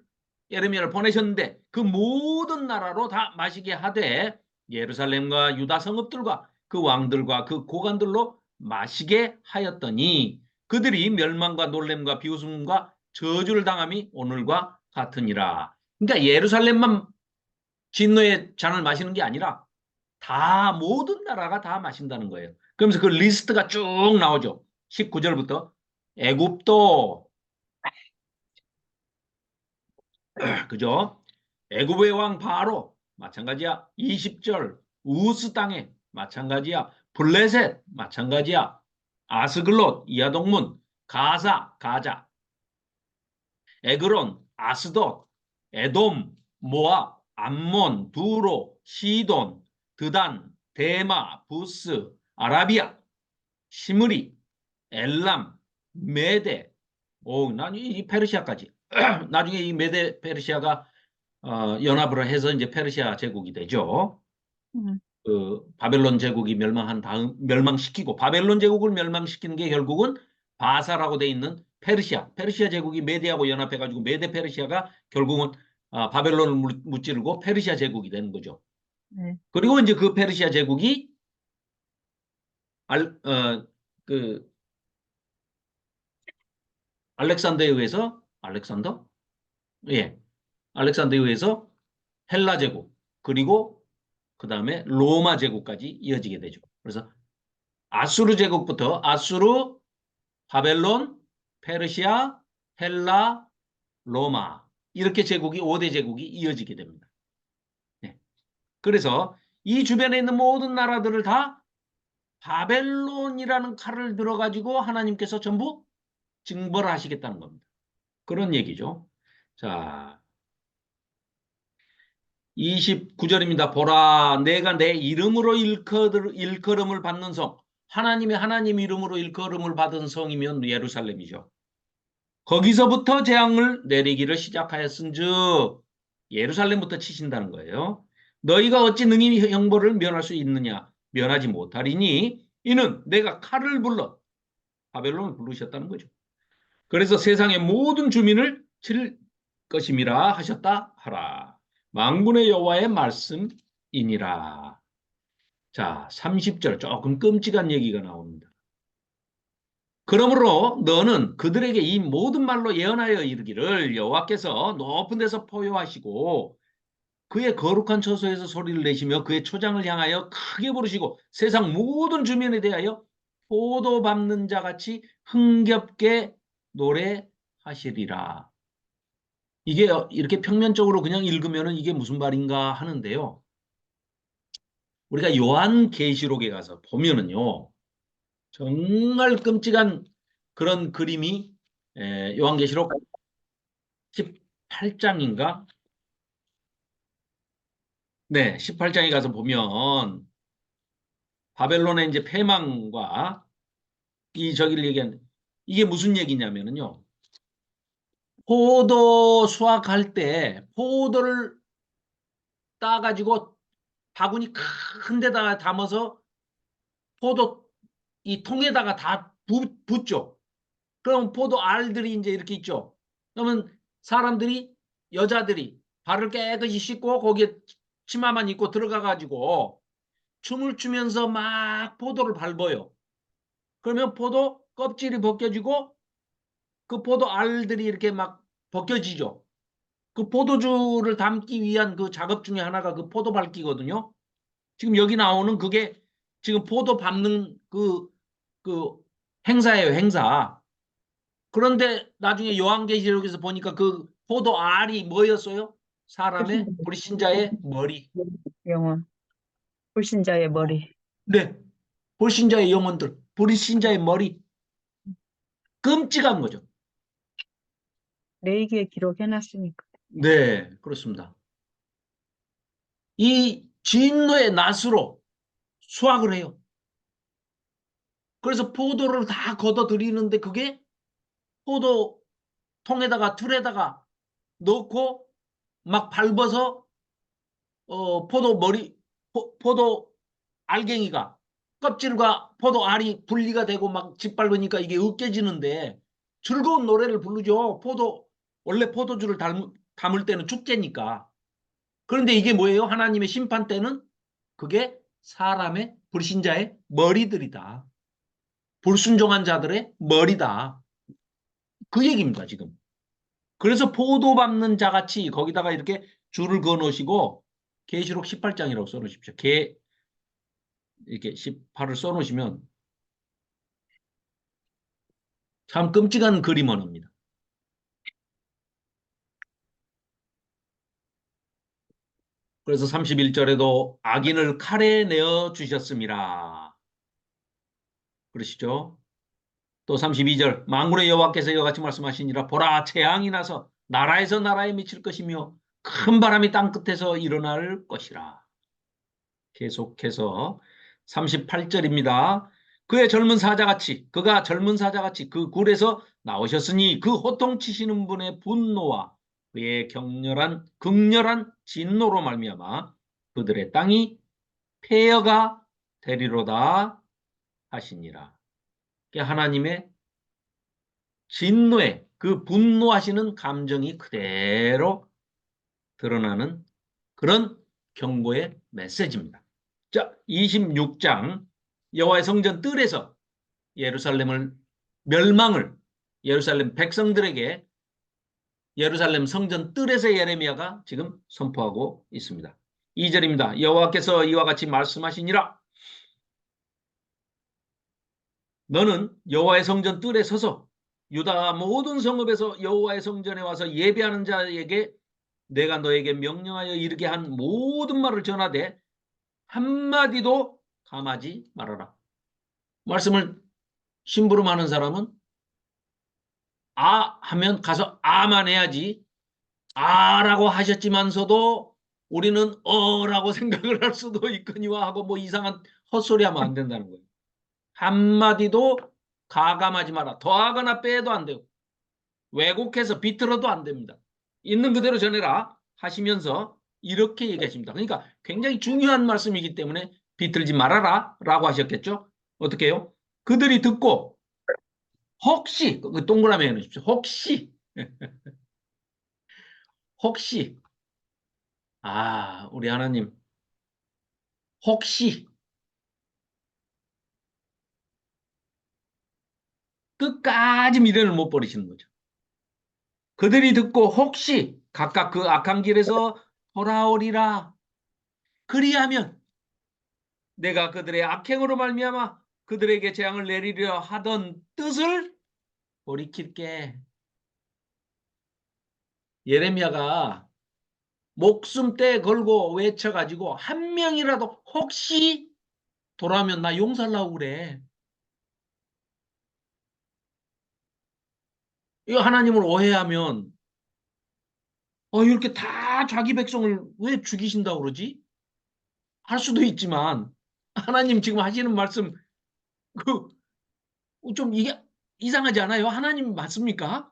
예레미야를 보내셨는데 그 모든 나라로 다 마시게 하되 예루살렘과 유다 성읍들과 그 왕들과 그 고관들로 마시게 하였더니 그들이 멸망과 놀램과 비웃음과 저주를 당함이 오늘과 같으니라. 그러니까 예루살렘만 진노의 잔을 마시는 게 아니라 다 모든 나라가 다 마신다는 거예요. 그러면서 그 리스트가 쭉 나오죠. 19절부터 애굽도, 그죠? 애굽의 왕 바로 마찬가지야. 20절 우스 땅에 마찬가지야. 블레셋 마찬가지야. 아스글롯 이하동문 가사 가자 에그론 아스돗 에돔 모압 암몬 두로 시돈 드단 데마 부스 아라비아 시므리 엘람 메데, 나중에 이 페르시아까지 나중에 이 메데 페르시아가 연합을 해서 이제 페르시아 제국이 되죠. 그 바벨론 제국이 멸망한 다음 멸망시키고 바벨론 제국을 멸망시키는 게 결국은 바사라고 돼 있는 페르시아 제국이 메데하고 연합해가지고 메데 페르시아가 결국은 바벨론을 무찌르고 페르시아 제국이 되는 거죠. 네. 그리고 이제 그 페르시아 제국이 그 알렉산더에 의해서 예, 알렉산더에 의해서 헬라 제국 그리고 그 다음에 로마 제국까지 이어지게 되죠. 그래서 아수르 제국부터 아수르, 바벨론, 페르시아, 헬라, 로마 이렇게 제국이 5대 제국이 이어지게 됩니다. 네. 그래서 이 주변에 있는 모든 나라들을 다 바벨론이라는 칼을 들어가지고 하나님께서 전부 징벌하시겠다는 겁니다. 그런 얘기죠. 자, 29절입니다. 보라, 내가 내 이름으로 일컬음을 받는 성, 하나님 이름으로 일컬음을 받은 성이면 예루살렘이죠. 거기서부터 재앙을 내리기를 시작하였은즉 예루살렘부터 치신다는 거예요. 너희가 어찌 능히 형벌을 면할 수 있느냐? 면하지 못하리니 이는 내가 칼을 불러 바벨론을 부르셨다는 거죠. 그래서 세상의 모든 주민을 칠 것임이라 하셨다 하라. 만군의 여호와의 말씀이니라. 자, 30절 조금 끔찍한 얘기가 나옵니다. 그러므로 너는 그들에게 이 모든 말로 예언하여 이르기를 여호와께서 높은 데서 포효하시고 그의 거룩한 처소에서 소리를 내시며 그의 초장을 향하여 크게 부르시고 세상 모든 주민에 대하여 포도 밟는 자 같이 흥겹게 노래하시리라. 이게 이렇게 평면적으로 그냥 읽으면 이게 무슨 말인가 하는데요. 우리가 요한계시록에 가서 보면은요. 정말 끔찍한 그런 그림이 요한계시록 18장인가? 네, 18장에 가서 보면 바벨론의 이제 패망과 이 저기를 얘기하는 이게 무슨 얘기냐면은요. 포도 수확할 때 포도를 따가지고 바구니 큰 데다가 담아서 포도 이 통에다가 다 붓죠. 그럼 포도 알들이 이제 이렇게 있죠. 그러면 사람들이 여자들이 발을 깨끗이 씻고 거기에 치마만 입고 들어가가지고 춤을 추면서 막 포도를 밟아요. 그러면 포도 껍질이 벗겨지고 그 포도 알들이 이렇게 막 벗겨지죠. 그 포도주를 담기 위한 그 작업 중에 하나가 그 포도 밟기거든요. 지금 여기 나오는 그게 지금 포도 밟는 그 행사예요, 행사. 그런데 나중에 요한계시록에서 보니까 그 포도 알이 뭐였어요? 사람의 불신자의 머리. 영혼, 불신자의 어, 머리. 네, 불신자의 영혼들, 불신자의 머리. 끔찍한 거죠. 레이기에 기록해놨으니까. 네, 그렇습니다. 이 진노의 낫으로 수확을 해요. 그래서 포도를 다 걷어들이는데 그게 포도 통에다가 틀에다가 넣고 막 밟아서 포도 머리 포도 알갱이가 껍질과 포도 알이 분리가 되고 막 짓밟으니까 이게 으깨지는데 즐거운 노래를 부르죠. 원래 포도주를 담을 때는 축제니까. 그런데 이게 뭐예요? 하나님의 심판 때는 그게 사람의 불신자의 머리들이다. 불순종한 자들의 머리다. 그 얘기입니다, 지금. 그래서 포도 밟는 자같이 거기다가 이렇게 줄을 그어 놓으시고 계시록 18장이라고 써 놓으십시오. 이렇게 18을 써 놓으시면 참 끔찍한 그림 언어입니다. 그래서 31절에도 악인을 칼에 내어 주셨습니다. 그러시죠? 또 32절 만군의 여호와께서 이와 같이 말씀하시니라 보라 재앙이 나서 나라에서 나라에 미칠 것이며 큰 바람이 땅 끝에서 일어날 것이라. 계속해서 38절입니다. 그가 젊은 사자같이 그 굴에서 나오셨으니 그 호통치시는 분의 분노와 그의 극렬한 진노로 말미암아 그들의 땅이 폐허가 되리로다 하시니라. 하나님의 진노에 그 분노하시는 감정이 그대로 드러나는 그런 경고의 메시지입니다. 자, 26장 여호와의 성전 뜰에서 예루살렘 백성들에게 예루살렘 성전 뜰에서 예레미야가 지금 선포하고 있습니다. 2절입니다. 여호와께서 이와 같이 말씀하시니라. 너는 여호와의 성전 뜰에 서서 유다 모든 성읍에서 여호와의 성전에 와서 예배하는 자에게 내가 너에게 명령하여 이르게 한 모든 말을 전하되 한마디도 감하지 말아라. 말씀을 심부름하는 사람은 아 하면 가서 아만 해야지 아라고 하셨지만서도 우리는 어라고 생각을 할 수도 있거니와 하고 뭐 이상한 헛소리 하면 안 된다는 거예요. 한마디도 가감하지 마라. 더하거나 빼도 안 되고 왜곡해서 비틀어도 안 됩니다. 있는 그대로 전해라 하시면서 이렇게 얘기하십니다. 그러니까 굉장히 중요한 말씀이기 때문에 비틀지 말아라 라고 하셨겠죠. 어떻게 해요? 그들이 듣고 혹시 동그라미 해놓으십시오. 혹시 우리 하나님 혹시 끝까지 미련을 못 버리시는 거죠. 그들이 듣고 혹시 각각 그 악한 길에서 돌아오리라. 그리하면 내가 그들의 악행으로 말미암아 그들에게 재앙을 내리려 하던 뜻을 돌이킬게. 예레미야가 목숨대 걸고 외쳐가지고 한 명이라도 혹시 돌아오면 나 용서하려고 그래. 이거 하나님을 오해하면 이렇게 다 자기 백성을 왜 죽이신다고 그러지? 할 수도 있지만 하나님 지금 하시는 말씀 좀 이게 이상하지 않아요? 하나님 맞습니까?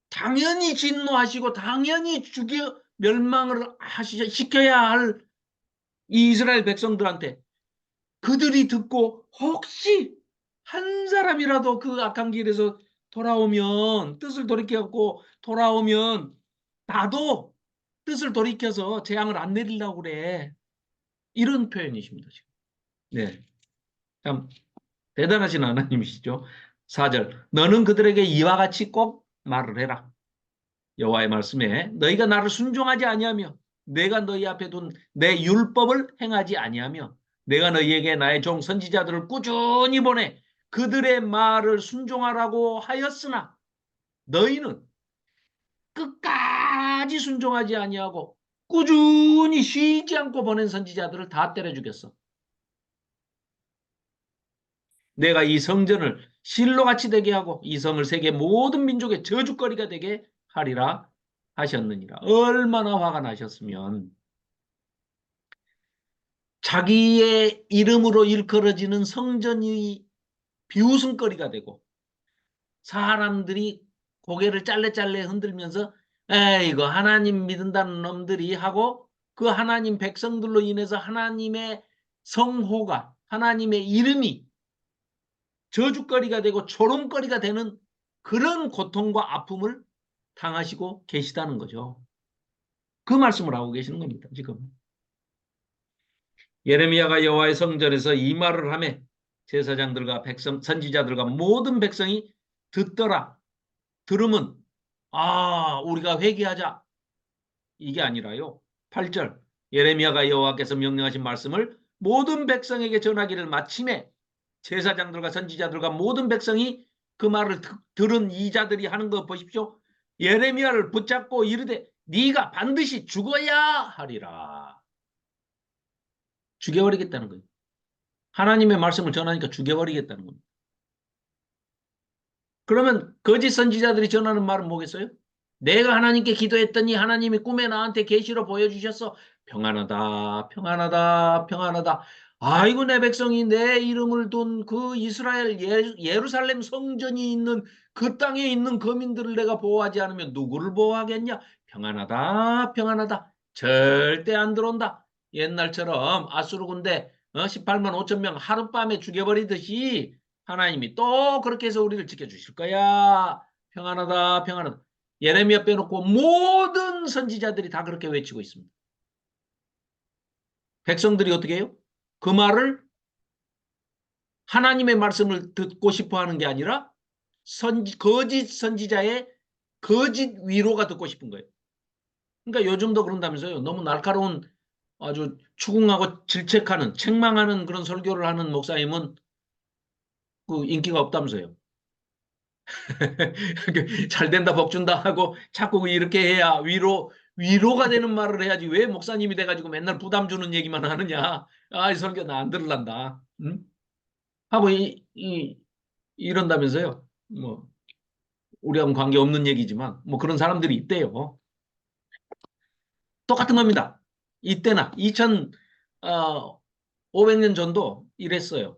당연히 진노하시고 당연히 멸망을 시켜야 할 이 이스라엘 백성들한테 그들이 듣고 혹시 한 사람이라도 그 악한 길에서 돌아오면 뜻을 돌이켜갖고 돌아오면 나도 뜻을 돌이켜서 재앙을 안 내리려고 그래. 이런 표현이십니다. 지금. 네, 참 대단하신 하나님이시죠. 4절 너는 그들에게 이와 같이 꼭 말을 해라. 여호와의 말씀에 너희가 나를 순종하지 아니하며 내가 너희 앞에 둔 내 율법을 행하지 아니하며 내가 너희에게 나의 종 선지자들을 꾸준히 보내 그들의 말을 순종하라고 하였으나 너희는 끝까지 순종하지 아니하고 꾸준히 쉬지 않고 보낸 선지자들을 다 때려 죽였어. 내가 이 성전을 실로같이 되게 하고 이 성을 세계 모든 민족의 저주거리가 되게 하리라 하셨느니라. 얼마나 화가 나셨으면 자기의 이름으로 일컬어지는 성전이 비웃음거리가 되고 사람들이 고개를 짤레짤레 흔들면서 에이거 하나님 믿는다는 놈들이 하고 그 하나님 백성들로 인해서 하나님의 성호가 하나님의 이름이 저주거리가 되고 조롱거리가 되는 그런 고통과 아픔을 당하시고 계시다는 거죠. 그 말씀을 하고 계시는 겁니다. 지금. 예레미야가 여호와의 성전에서 이 말을 하며 제사장들과 백성, 선지자들과 모든 백성이 듣더라. 들으면 우리가 회개하자. 이게 아니라요. 8절 예레미야가 여호와께서 명령하신 말씀을 모든 백성에게 전하기를 마침에 제사장들과 선지자들과 모든 백성이 그 말을 들은 이자들이 하는 거 보십시오. 예레미야를 붙잡고 이르되 네가 반드시 죽어야 하리라. 죽여버리겠다는 거예요. 하나님의 말씀을 전하니까 죽여버리겠다는 겁니다. 그러면 거짓 선지자들이 전하는 말은 뭐겠어요? 내가 하나님께 기도했더니 하나님이 꿈에 나한테 계시로 보여주셨어. 평안하다, 평안하다, 평안하다. 아이고 내 백성이 내 이름을 둔 그 이스라엘 예루살렘 성전이 있는 그 땅에 있는 거민들을 내가 보호하지 않으면 누구를 보호하겠냐? 평안하다, 평안하다. 절대 안 들어온다. 옛날처럼 아수르 군대 18만 5천 명 하룻밤에 죽여버리듯이 하나님이 또 그렇게 해서 우리를 지켜주실 거야. 평안하다, 평안하다. 예레미야 빼놓고 모든 선지자들이 다 그렇게 외치고 있습니다. 백성들이 어떻게 해요? 그 말을 하나님의 말씀을 듣고 싶어 하는 게 아니라 거짓 선지자의 거짓 위로가 듣고 싶은 거예요. 그러니까 요즘도 그런다면서요. 너무 날카로운 아주 추궁하고 질책하는 책망하는 그런 설교를 하는 목사님은 그 인기가 없다면서요. 잘 된다 복 준다 하고 자꾸 이렇게 해야 위로가 되는 말을 해야지 왜 목사님이 돼가지고 맨날 부담 주는 얘기만 하느냐. 이 설교 나 안 들을란다. 응? 하고 이런다면서요. 뭐 우리하고는 관계없는 얘기지만 뭐 그런 사람들이 있대요. 똑같은 겁니다. 이때나 2500년 전도 이랬어요.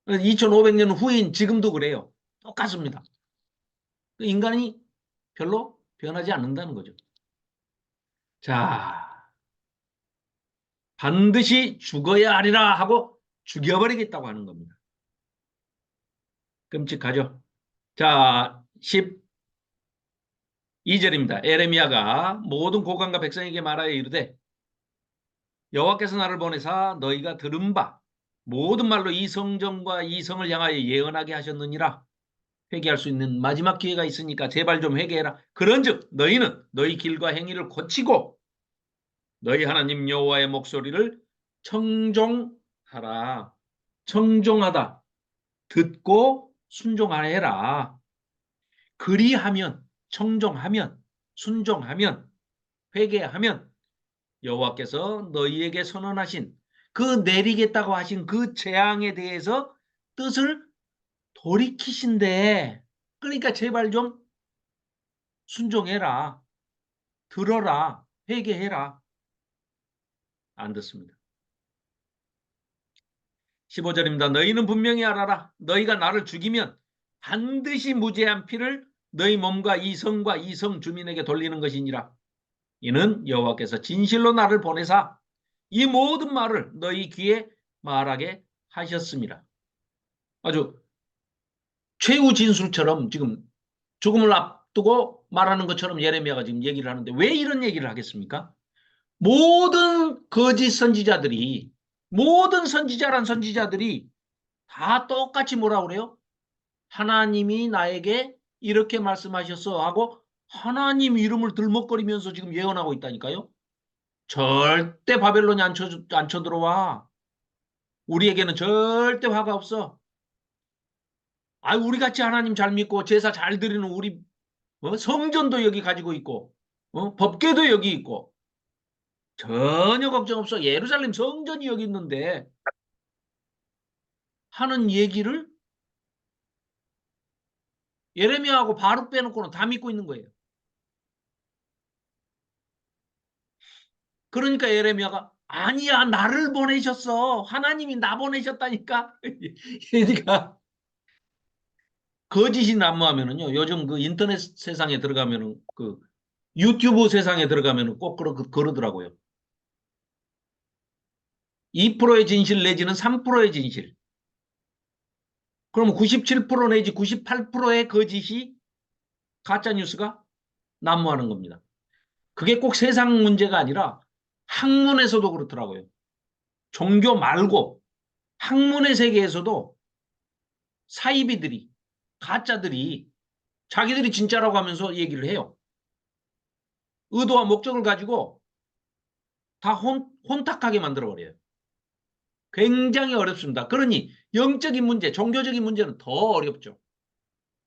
2500년 후인 지금도 그래요. 똑같습니다. 인간이 별로 변하지 않는다는 거죠. 자, 반드시 죽어야 하리라 하고 죽여버리겠다고 하는 겁니다. 끔찍하죠. 자, 12절입니다. 에레미야가 모든 고관과 백성에게 말하여 이르되 여호와께서 나를 보내사 너희가 들은 바 모든 말로 이 성전과 이 성을 향하여 예언하게 하셨느니라. 회개할 수 있는 마지막 기회가 있으니까 제발 좀 회개해라. 그런즉 너희는 너희 길과 행위를 고치고 너희 하나님 여호와의 목소리를 청종하라. 청종하다. 듣고 순종하라. 그리하면 청종하면 순종하면 회개하면 여호와께서 너희에게 선언하신 그 내리겠다고 하신 그 재앙에 대해서 뜻을 돌이키신대. 그러니까 제발 좀 순종해라. 들어라. 회개해라. 안 듣습니다. 15절입니다. 너희는 분명히 알아라. 너희가 나를 죽이면 반드시 무죄한 피를 너희 몸과 이 성과 이 성 주민에게 돌리는 것이니라. 이는 여호와께서 진실로 나를 보내사 이 모든 말을 너희 귀에 말하게 하셨습니다. 아주 최후 진술처럼 지금 죽음을 앞두고 말하는 것처럼 예레미야가 지금 얘기를 하는데 왜 이런 얘기를 하겠습니까? 모든 거짓 선지자들이 모든 선지자란 선지자들이 다 똑같이 뭐라 그래요? 하나님이 나에게 이렇게 말씀하셨어 하고 하나님 이름을 들먹거리면서 지금 예언하고 있다니까요. 절대 바벨론이 안 쳐들어와. 우리에게는 절대 화가 없어. 아, 우리 같이 하나님 잘 믿고 제사 잘 드리는 우리 성전도 여기 가지고 있고 법궤도 여기 있고 전혀 걱정 없어. 예루살렘 성전이 여기 있는데 하는 얘기를 예레미야하고 바룩 빼놓고는 다 믿고 있는 거예요. 그러니까 예레미야가 아니야 나를 보내셨어. 하나님이 나 보내셨다니까. 그러니까 거짓이 난무하면은요. 요즘 그 인터넷 세상에 들어가면은 그 유튜브 세상에 들어가면은 꼭 그러더라고요. 2%의 진실 내지는 3%의 진실. 그럼 97% 내지 98%의 거짓이 가짜 뉴스가 난무하는 겁니다. 그게 꼭 세상 문제가 아니라 학문에서도 그렇더라고요. 종교 말고 학문의 세계에서도 사이비들이 가짜들이 자기들이 진짜라고 하면서 얘기를 해요. 의도와 목적을 가지고 다 혼탁하게 만들어버려요. 굉장히 어렵습니다. 그러니 영적인 문제, 종교적인 문제는 더 어렵죠.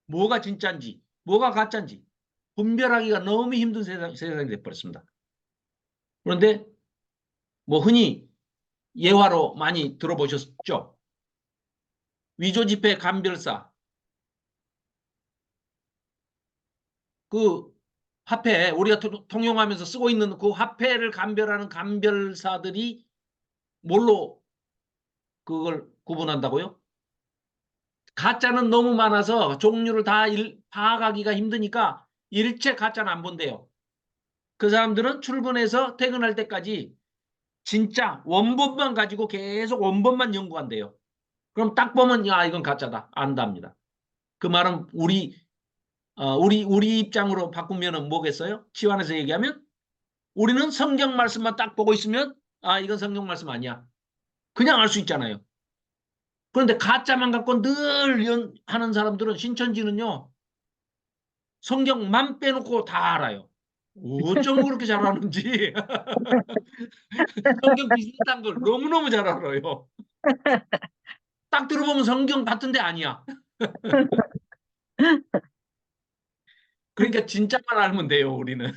뭐가 진짜인지, 뭐가 가짜인지 분별하기가 너무 힘든 세상이 돼버렸습니다. 그런데 뭐 흔히 예화로 많이 들어보셨죠? 위조지폐 감별사. 그 화폐, 우리가 통용하면서 쓰고 있는 그 화폐를 감별하는 감별사들이 뭘로 그걸 구분한다고요? 가짜는 너무 많아서 종류를 다 파악하기가 힘드니까 일체 가짜는 안 본대요. 그 사람들은 출근해서 퇴근할 때까지 진짜 원본만 가지고 계속 원본만 연구한대요. 그럼 딱 보면 야 이건 가짜다 안답니다. 그 말은 우리 입장으로 바꾸면은 뭐겠어요? 치환해서 얘기하면 우리는 성경 말씀만 딱 보고 있으면 아 이건 성경 말씀 아니야. 그냥 알 수 있잖아요. 그런데 가짜만 갖고 늘 하는 사람들은 신천지는요. 성경만 빼놓고 다 알아요. 어쩜 그렇게 잘하는지 성경 비슷한 걸 너무너무 잘 알아요. 딱 들어보면 성경 같은데 아니야. 그러니까 진짜만 알면 돼요, 우리는.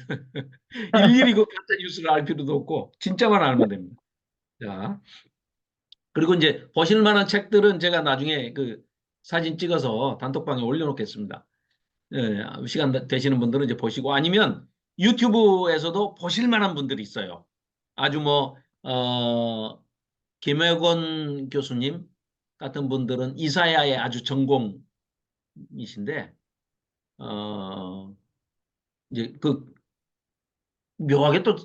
일일이 그 가짜 뉴스를 알 필요도 없고 진짜만 알면 됩니다. 자, 그리고 이제 보실 만한 책들은 제가 나중에 그 사진 찍어서 단톡방에 올려놓겠습니다. 예, 시간 되시는 분들은 이제 보시고 아니면 유튜브에서도 보실 만한 분들이 있어요. 아주 김혜건 교수님 같은 분들은 이사야의 아주 전공이신데, 어, 이제 그 묘하게 또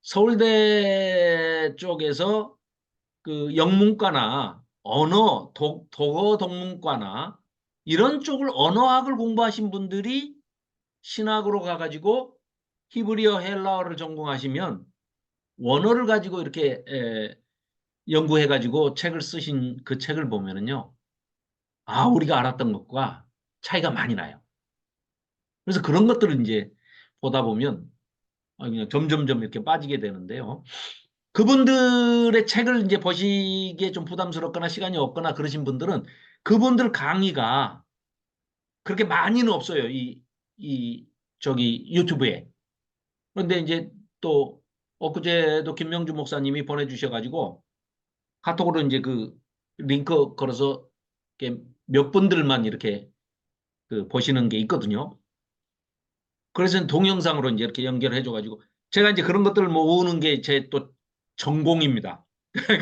서울대 쪽에서 그 영문과나 독어 동문과나 이런 쪽을 언어학을 공부하신 분들이 신학으로 가가지고 히브리어 헬라어를 전공하시면 원어를 가지고 이렇게 연구해가지고 책을 쓰신 그 책을 보면은요, 아, 우리가 알았던 것과 차이가 많이 나요. 그래서 그런 것들을 이제 보다 보면 그냥 점점점 이렇게 빠지게 되는데요. 그분들의 책을 이제 보시기에 좀 부담스럽거나 시간이 없거나 그러신 분들은 그분들 강의가 그렇게 많이는 없어요. 저기 유튜브에. 그런데 이제 또 엊그제도 김명주 목사님이 보내주셔가지고 카톡으로 이제 그 링크 걸어서 이렇게 몇 분들만 이렇게 그 보시는 게 있거든요. 그래서 동영상으로 이제 이렇게 연결해줘가지고 제가 이제 그런 것들을 모으는 게 제 또 전공입니다.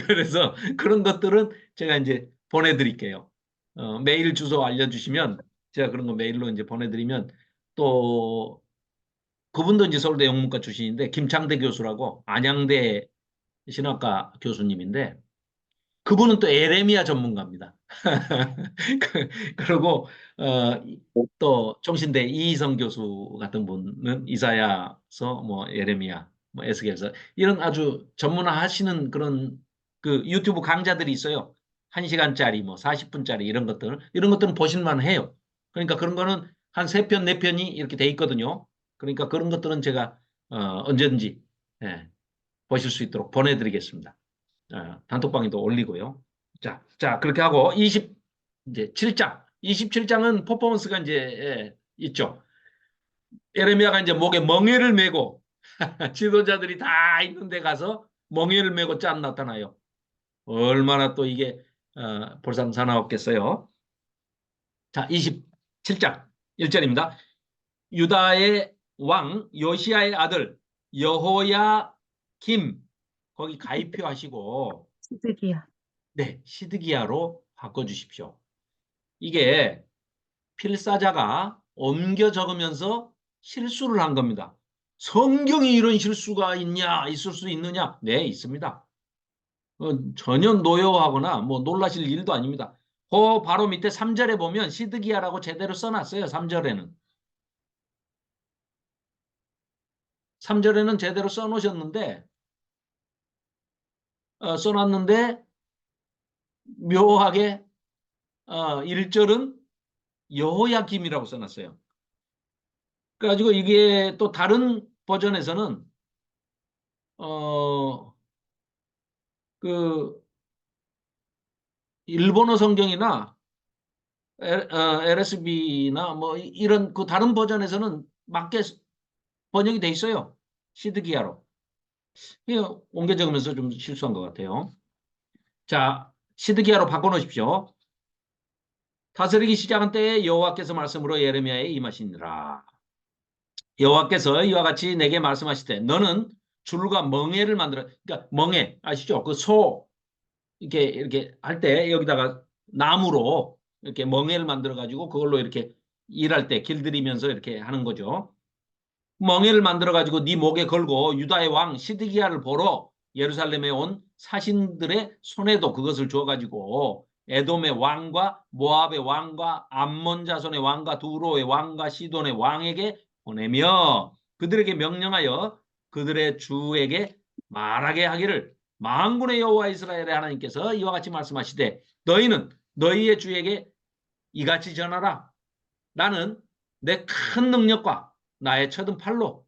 그래서 그런 것들은 제가 이제 보내드릴게요. 메일 주소 알려주시면 제가 그런 거 메일로 이제 보내드리면 또 그분도 이제 서울대 영문과 출신인데 김창대 교수라고 안양대 신학과 교수님인데 그분은 또 에레미야 전문가입니다. 그리고 또 종신대 이희성 교수 같은 분은 이사야서 뭐 예레미야 뭐 에스겔서 이런 아주 전문화하시는 그런 그 유튜브 강좌들이 있어요. 1시간짜리 뭐 40분짜리 이런 것들은 보실만 해요. 그러니까 그런 거는 한 3편, 4편이 이렇게 돼 있거든요. 그러니까 그런 것들은 제가 언제든지 예, 보실 수 있도록 보내드리겠습니다. 단톡방에도 올리고요. 자, 그렇게 하고 이제 7장. 27장은 퍼포먼스가 이제 있죠. 에레미야가 이제 목에 멍에를 메고 지도자들이 다 있는 데 가서 멍에를 메고 짠 나타나요. 얼마나 또 이게 볼상사나웠겠어요. 자, 27장 1절입니다. 유다의 왕 요시야의 아들 여호야김 거기 가입표 하시고 시드기야. 네, 시드기야로 바꿔주십시오. 이게 필사자가 옮겨 적으면서 실수를 한 겁니다. 성경이 이런 실수가 있을 수 있느냐? 네, 있습니다. 전혀 노여워하거나 뭐 놀라실 일도 아닙니다. 그 바로 밑에 3절에 보면 시드기야라고 제대로 써놨어요. 3절에는. 3절에는 제대로 써놓으셨는데, 써놨는데, 묘하게, 1절은 여호야김이라고 써놨어요. 그래가지고 이게 또 다른 버전에서는 그 일본어 성경이나 LSB나 뭐 이런 그 다른 버전에서는 맞게 번역이 돼 있어요. 시드기야로. 옮겨 적으면서 좀 실수한 것 같아요. 자, 시드기야로 바꿔놓으십시오. 다스리기 시작한 때에 여호와께서 말씀으로 예레미야에 임하시니라. 여호와께서 이와 같이 내게 말씀하시되 너는 줄과 멍에를 만들어. 그러니까 멍에 아시죠? 그 소 이렇게 할 때 여기다가 나무로 이렇게 멍에를 만들어 가지고 그걸로 이렇게 일할 때 길들이면서 이렇게 하는 거죠. 멍에를 만들어 가지고 네 목에 걸고 유다의 왕 시드기야를 보러 예루살렘에 온 사신들의 손에도 그것을 주어 가지고 에돔의 왕과 모압의 왕과 암몬 자손의 왕과 두로의 왕과 시돈의 왕에게 보내며 그들에게 명령하여 그들의 주에게 말하게 하기를 만군의 여호와 이스라엘의 하나님께서 이와 같이 말씀하시되 너희는 너희의 주에게 이같이 전하라. 나는 내 큰 능력과 나의 쳐든 팔로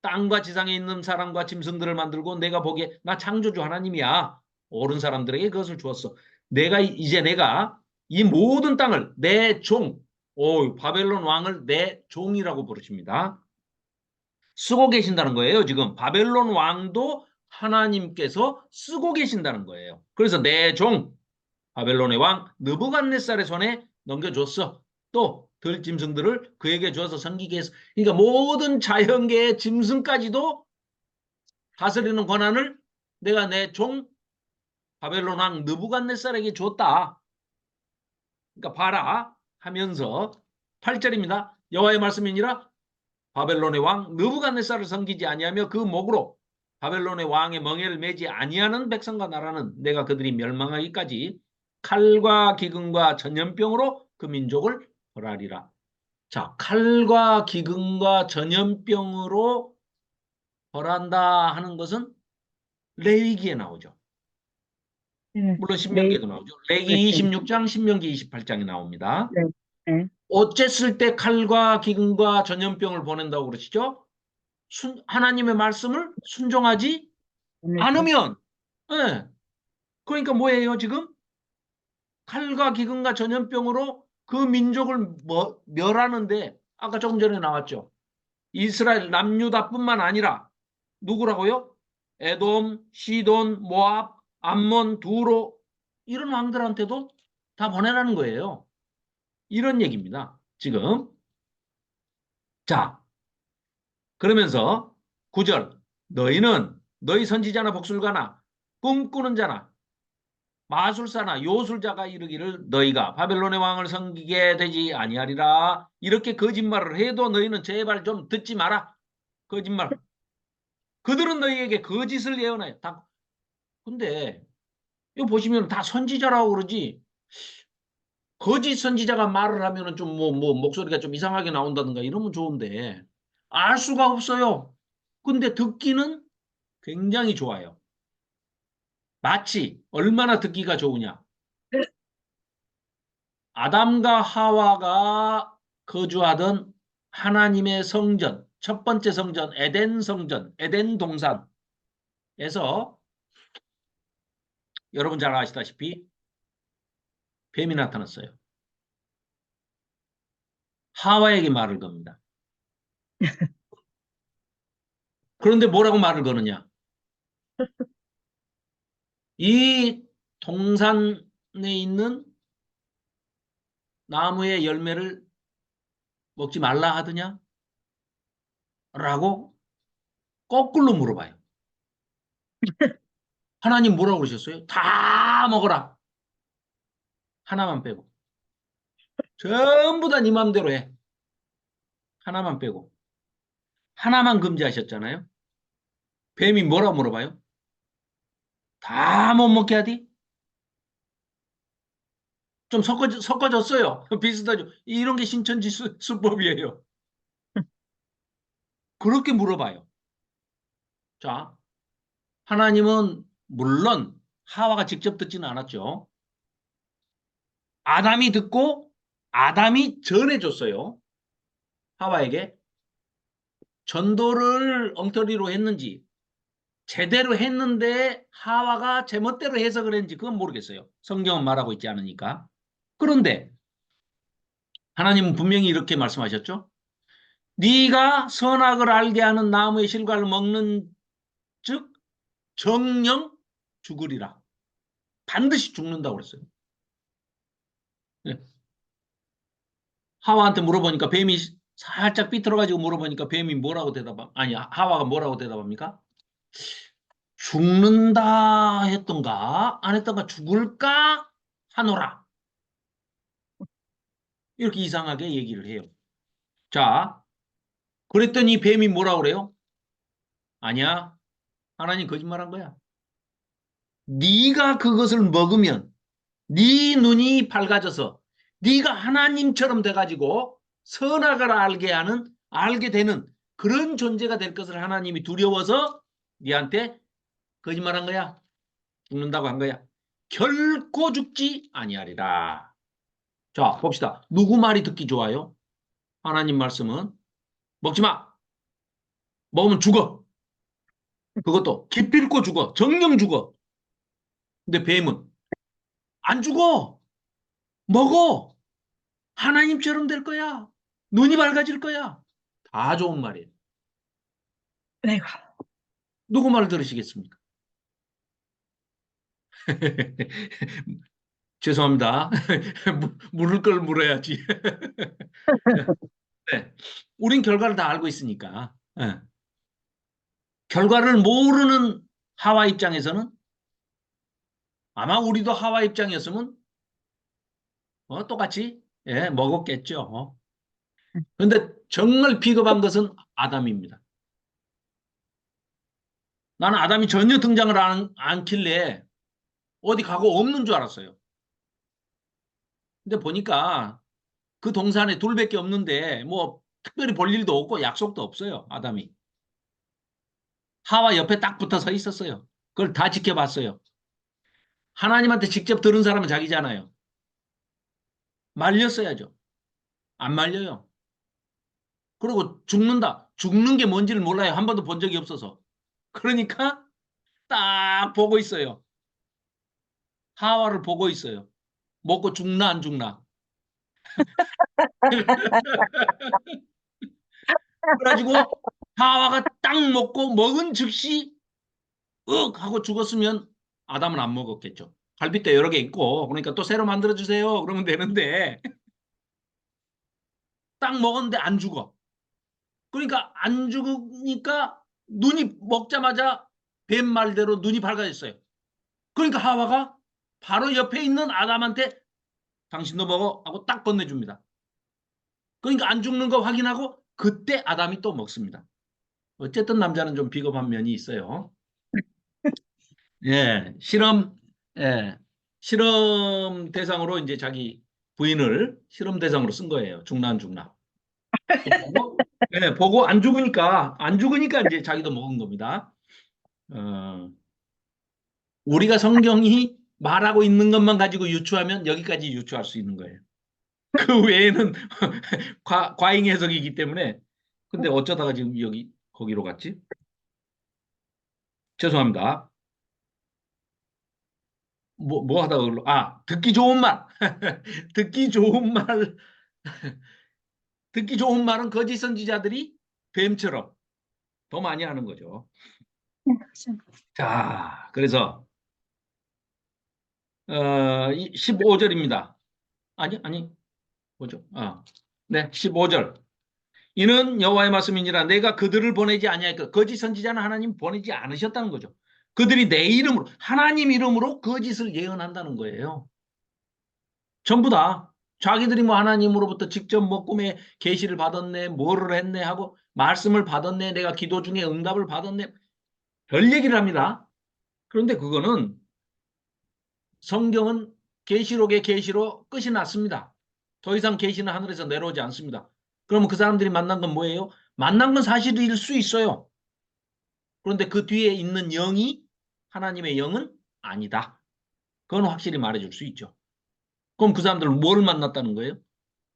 땅과 지상에 있는 사람과 짐승들을 만들고 내가 보기에 나 창조주 하나님이야. 옳은 사람들에게 그것을 주었어. 내가 이 모든 땅을 내 종, 바벨론 왕을 내 종이라고 부르십니다. 쓰고 계신다는 거예요. 지금 바벨론 왕도 하나님께서 쓰고 계신다는 거예요. 그래서 내 종, 바벨론의 왕 느부갓네살의 손에 넘겨줬어. 또 들짐승들을 그에게 주어서 섬기게 해서 그러니까 모든 자연계의 짐승까지도 다스리는 권한을 내가 내 종 바벨론 왕 느부갓네살에게 줬다. 그러니까 봐라 하면서 8절입니다. 여호와의 말씀이니라 바벨론의 왕 느부갓네살을 섬기지 아니하며 그 목으로 바벨론의 왕의 멍에를 매지 아니하는 백성과 나라는 내가 그들이 멸망하기까지 칼과 기근과 전염병으로 그 민족을 벌하리라. 자, 칼과 기근과 전염병으로 벌한다 하는 것은 레위기에 나오죠. 네. 물론 네. 신명기에도 나오죠. 레위기 네. 26장, 신명기 28장에 나옵니다. 네. 네. 어쨌을 때 칼과 기근과 전염병을 보낸다고 그러시죠? 하나님의 말씀을 순종하지 오늘 않으면, 예. 그러니까 뭐예요, 지금? 칼과 기근과 전염병으로 그 민족을 멸하는데, 아까 조금 전에 나왔죠. 이스라엘 남유다뿐만 아니라, 누구라고요? 에돔, 시돈, 모압, 암몬, 두로, 이런 왕들한테도 다 보내라는 거예요. 이런 얘기입니다, 지금. 자, 그러면서 9절, 너희 선지자나 복술가나 꿈꾸는 자나 마술사나 요술자가 이르기를 너희가 바벨론의 왕을 섬기게 되지 아니하리라. 이렇게 거짓말을 해도 너희는 제발 좀 듣지 마라. 거짓말. 그들은 너희에게 거짓을 예언하여. 근데 이거 보시면 다 선지자라고 그러지. 거짓 선지자가 말을 하면은 좀 목소리가 좀 이상하게 나온다든가 이러면 좋은데 알 수가 없어요. 근데 듣기는 굉장히 좋아요. 마치 얼마나 듣기가 좋으냐. 아담과 하와가 거주하던 하나님의 성전, 첫 번째 성전, 에덴 성전, 에덴 동산에서 여러분 잘 아시다시피 뱀이 나타났어요. 하와에게 말을 겁니다. 그런데 뭐라고 말을 거느냐? 이 동산에 있는 나무의 열매를 먹지 말라 하더냐? 라고 거꾸로 물어봐요. 하나님 뭐라고 그러셨어요? 다 먹어라. 하나만 빼고. 전부 다 네 맘대로 해. 하나만 빼고. 하나만 금지하셨잖아요. 뱀이 뭐라고 물어봐요? 다 못 먹게 하디? 좀 섞어졌어요. 비슷하죠. 이런 게 신천지 수법이에요. 그렇게 물어봐요. 자, 하나님은 물론 하와가 직접 듣지는 않았죠. 아담이 듣고 아담이 전해줬어요. 하와에게. 전도를 엉터리로 했는지 제대로 했는데 하와가 제멋대로 해석을 했는지 그건 모르겠어요. 성경은 말하고 있지 않으니까. 그런데 하나님은 분명히 이렇게 말씀하셨죠. 네가 선악을 알게 하는 나무의 실과를 먹는 즉 정령 죽으리라. 반드시 죽는다고 그랬어요. 네. 하와한테 물어보니까 뱀이 살짝 삐뚤어가지고 물어보니까 뱀이 뭐라고 아니 하와가 뭐라고 대답합니까? 죽는다 했던가 안 했던가 죽을까 하노라. 이렇게 이상하게 얘기를 해요. 자, 그랬더니 뱀이 뭐라고 그래요? 아니야. 하나님 거짓말한 거야. 네가 그것을 먹으면 네 눈이 밝아져서 네가 하나님처럼 돼가지고 선악을 알게 되는 그런 존재가 될 것을 하나님이 두려워서 네한테 거짓말한 거야. 죽는다고 한 거야. 결코 죽지 아니하리라. 자, 봅시다. 누구 말이 듣기 좋아요? 하나님 말씀은 먹지 마. 먹으면 죽어. 그것도 기필코 죽어. 정령 죽어. 근데 뱀은 안 죽어. 먹어. 하나님처럼 될 거야. 눈이 밝아질 거야. 다 좋은 말이에요. 아이고, 누구 말 들으시겠습니까? 죄송합니다. 물을 걸 물어야지. 네. 우린 결과를 다 알고 있으니까. 네. 결과를 모르는 하와 입장에서는 아마 우리도 하와 입장이었으면 똑같이 먹었겠죠. 그런데 정말 비겁한 것은 아담입니다. 나는 아담이 전혀 등장을 않길래 어디 가고 없는 줄 알았어요. 근데 보니까 그 동산에 둘밖에 없는데 뭐 특별히 볼 일도 없고 약속도 없어요. 아담이. 하와 옆에 딱 붙어 서 있었어요. 그걸 다 지켜봤어요. 하나님한테 직접 들은 사람은 자기잖아요. 말렸어야죠. 안 말려요. 그리고 죽는다. 죽는 게 뭔지를 몰라요. 한 번도 본 적이 없어서. 그러니까 딱 보고 있어요. 하와를 보고 있어요. 먹고 죽나 안 죽나. 그래가지고 하와가 딱 먹고 먹은 즉시 윽 하고 죽었으면 아담은 안 먹었겠죠. 갈빗대 여러 개 있고 그러니까 또 새로 만들어 주세요. 그러면 되는데 딱 먹었는데 안 죽어. 그러니까 안 죽으니까 눈이 먹자마자 뱀 말대로 눈이 밝아졌어요. 그러니까 하와가 바로 옆에 있는 아담한테 당신도 먹어 하고 딱 건네줍니다. 그러니까 안 죽는 거 확인하고 그때 아담이 또 먹습니다. 어쨌든 남자는 좀 비겁한 면이 있어요. 예, 실험 예, 실험 대상으로 이제 자기 부인을 실험 대상으로 쓴 거예요. 중란. 보고, 예, 보고 안 죽으니까 이제 자기도 먹은 겁니다. 어, 우리가 성경이 말하고 있는 것만 가지고 유추하면 여기까지 유추할 수 있는 거예요. 그 외에는 과잉 해석이기 때문에. 근데 어쩌다가 지금 거기로 갔지? 죄송합니다. 뭐 하다가 듣기 좋은 말. 듣기 좋은 말. 듣기 좋은 말은 거짓 선지자들이 뱀처럼 더 많이 하는 거죠. 자, 그래서 15절입니다. 아니, 뭐죠? 네, 15절. 이는 여호와의 말씀이니라 내가 그들을 보내지 아니하였고 거짓 선지자는 하나님 보내지 않으셨다는 거죠. 그들이 내 이름으로 하나님 이름으로 거짓을 예언한다는 거예요. 전부 다 자기들이 뭐 하나님으로부터 직접 뭐 꿈에 계시를 받았네, 뭐를 했네 하고 말씀을 받았네, 내가 기도 중에 응답을 받았네, 별 얘기를 합니다. 그런데 그거는 성경은 계시록의 계시로 끝이 났습니다. 더 이상 계시는 하늘에서 내려오지 않습니다. 그러면 그 사람들이 만난 건 뭐예요? 만난 건 사실일 수 있어요. 그런데 그 뒤에 있는 영이 하나님의 영은 아니다. 그건 확실히 말해줄 수 있죠. 그럼 그 사람들은 뭘 만났다는 거예요?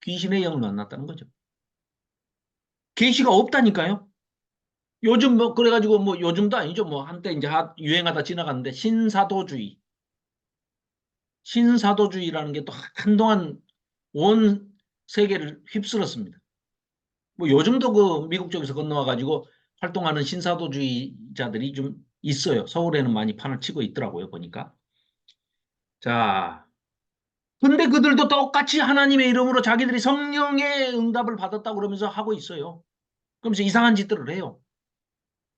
귀신의 영을 만났다는 거죠. 계시가 없다니까요. 요즘 뭐 그래가지고 뭐 요즘도 아니죠. 뭐 한때 이제 유행하다 지나갔는데 신사도주의라는 게 또 한동안 온 세계를 휩쓸었습니다. 뭐 요즘도 그 미국 쪽에서 건너와가지고 활동하는 신사도주의자들이 좀 있어요. 서울에는 많이 판을 치고 있더라고요, 보니까. 자, 근데 그들도 똑같이 하나님의 이름으로 자기들이 성령의 응답을 받았다고 그러면서 하고 있어요. 그러면서 이상한 짓들을 해요.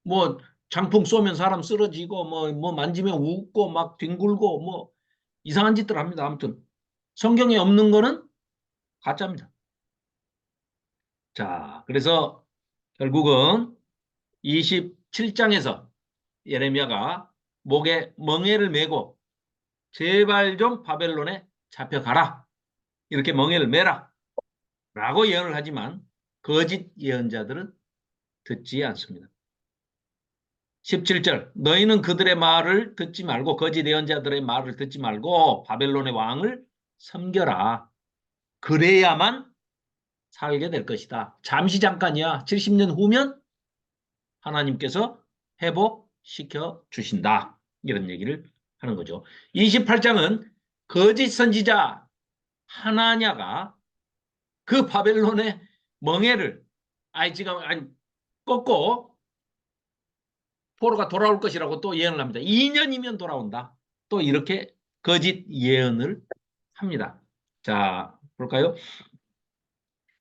뭐 장풍 쏘면 사람 쓰러지고 뭐 만지면 웃고 막 뒹굴고 뭐 이상한 짓들 합니다. 아무튼 성경에 없는 거는 가짜입니다. 자, 그래서 결국은 27장에서 예레미야가 목에 멍에를 메고 제발 좀 바벨론에 잡혀가라. 이렇게 멍에를 메라. 라고 예언을 하지만 거짓 예언자들은 듣지 않습니다. 17절 너희는 그들의 말을 듣지 말고 거짓 예언자들의 말을 듣지 말고 바벨론의 왕을 섬겨라. 그래야만 살게 될 것이다. 잠시 잠깐이야. 70년 후면 하나님께서 회복시켜 주신다. 이런 얘기를 하는 거죠. 28장은 거짓 선지자 하나냐가 그 바벨론의 멍에를 지금 꺾고 포로가 돌아올 것이라고 또 예언을 합니다. 2년이면 돌아온다. 또 이렇게 거짓 예언을 합니다. 자, 볼까요?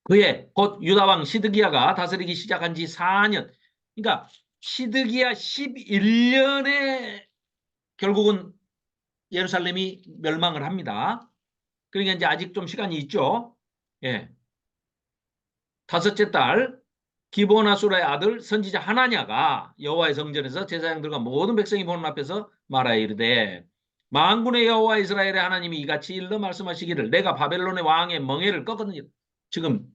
그의 곧 유다왕 시드기야가 다스리기 시작한 지 4년. 그러니까 시드기야 11년에 결국은 예루살렘이 멸망을 합니다. 그러니까 이제 아직 좀 시간이 있죠. 예. 다섯째 달 기브오나술의 아들 선지자 하나냐가 여호와의 성전에서 제사장들과 모든 백성이 보는 앞에서 말하여 이르되 만군의 여호와 이스라엘의 하나님이 이같이 일러 말씀하시기를 내가 바벨론의 왕의 멍에를 꺾었느니라. 지금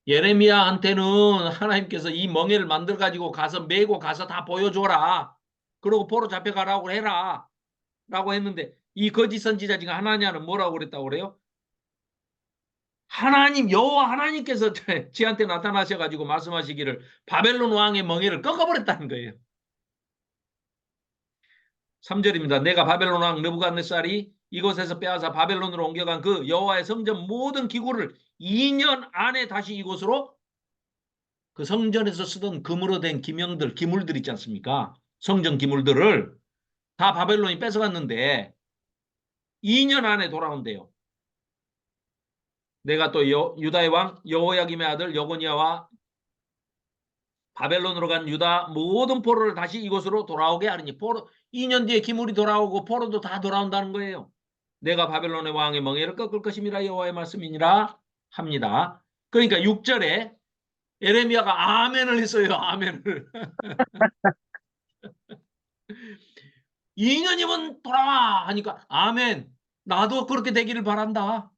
예레미야한테는 하나님께서 이 멍에를 만들어 가지고 가서 메고 가서 다 보여줘라. 그러고 포로 잡혀가라고 해라. 라고 했는데 이 거짓 선지자 지금 하나냐는 뭐라고 그랬다고 그래요? 하나님 여호와 하나님께서 지한테 나타나셔가지고 말씀하시기를 바벨론 왕의 멍에를 꺾어버렸다는 거예요. 3절입니다. 내가 바벨론 왕 느부갓네살이 이곳에서 빼앗아 바벨론으로 옮겨간 그 여호와의 성전 모든 기구를 2년 안에 다시 이곳으로 그 성전에서 쓰던 금으로 된 기물들 있지 않습니까? 성전 기물들을 다 바벨론이 뺏어갔는데 2년 안에 돌아온대요. 내가 또 유다의 왕 여호야김의 아들 여고니아와 바벨론으로 간 유다 모든 포로를 다시 이곳으로 돌아오게 하리니 2년 뒤에 기물이 돌아오고 포로도 다 돌아온다는 거예요. 내가 바벨론의 왕의 멍에를 꺾을 것임이라 여호와의 말씀이니라 합니다. 그러니까 6절에 에레미야가 아멘을 했어요. 아멘을. 2년이면 돌아와 하니까 아멘. 나도 그렇게 되기를 바란다.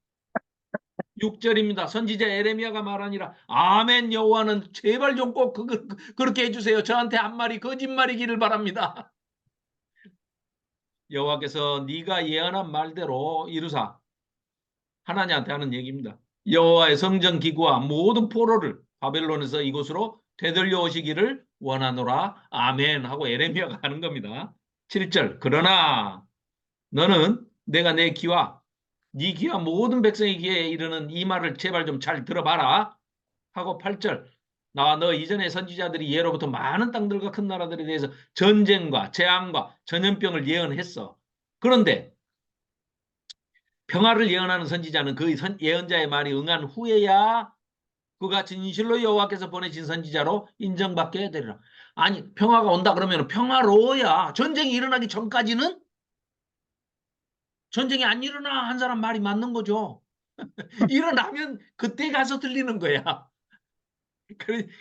6절입니다. 선지자 에레미야가 말하니라. 아멘. 여호와는 제발 좀 꼭 그렇게 해주세요. 저한테 한 말이 거짓말이기를 바랍니다. 여호와께서 네가 예언한 말대로 이루사. 하나님한테 하는 얘기입니다. 여호와의 성전 기구와 모든 포로를 바벨론에서 이곳으로 되돌려 오시기를 원하노라. 아멘 하고 에레미야가 하는 겁니다. 7절. 그러나 너는 내가 내 귀와 네 귀와 모든 백성의 귀에 이르는 이 말을 제발 좀 잘 들어봐라 하고 8절. 나와 너 이전의 선지자들이 예로부터 많은 땅들과 큰 나라들에 대해서 전쟁과 재앙과 전염병을 예언했어. 그런데 평화를 예언하는 선지자는 그 예언자의 말이 응한 후에야 그가 진실로 여호와께서 보내신 선지자로 인정받게 되리라. 아니 평화가 온다 그러면 평화로워야 전쟁이 일어나기 전까지는 전쟁이 안 일어나 한 사람 말이 맞는 거죠. 일어나면 그때 가서 들리는 거야.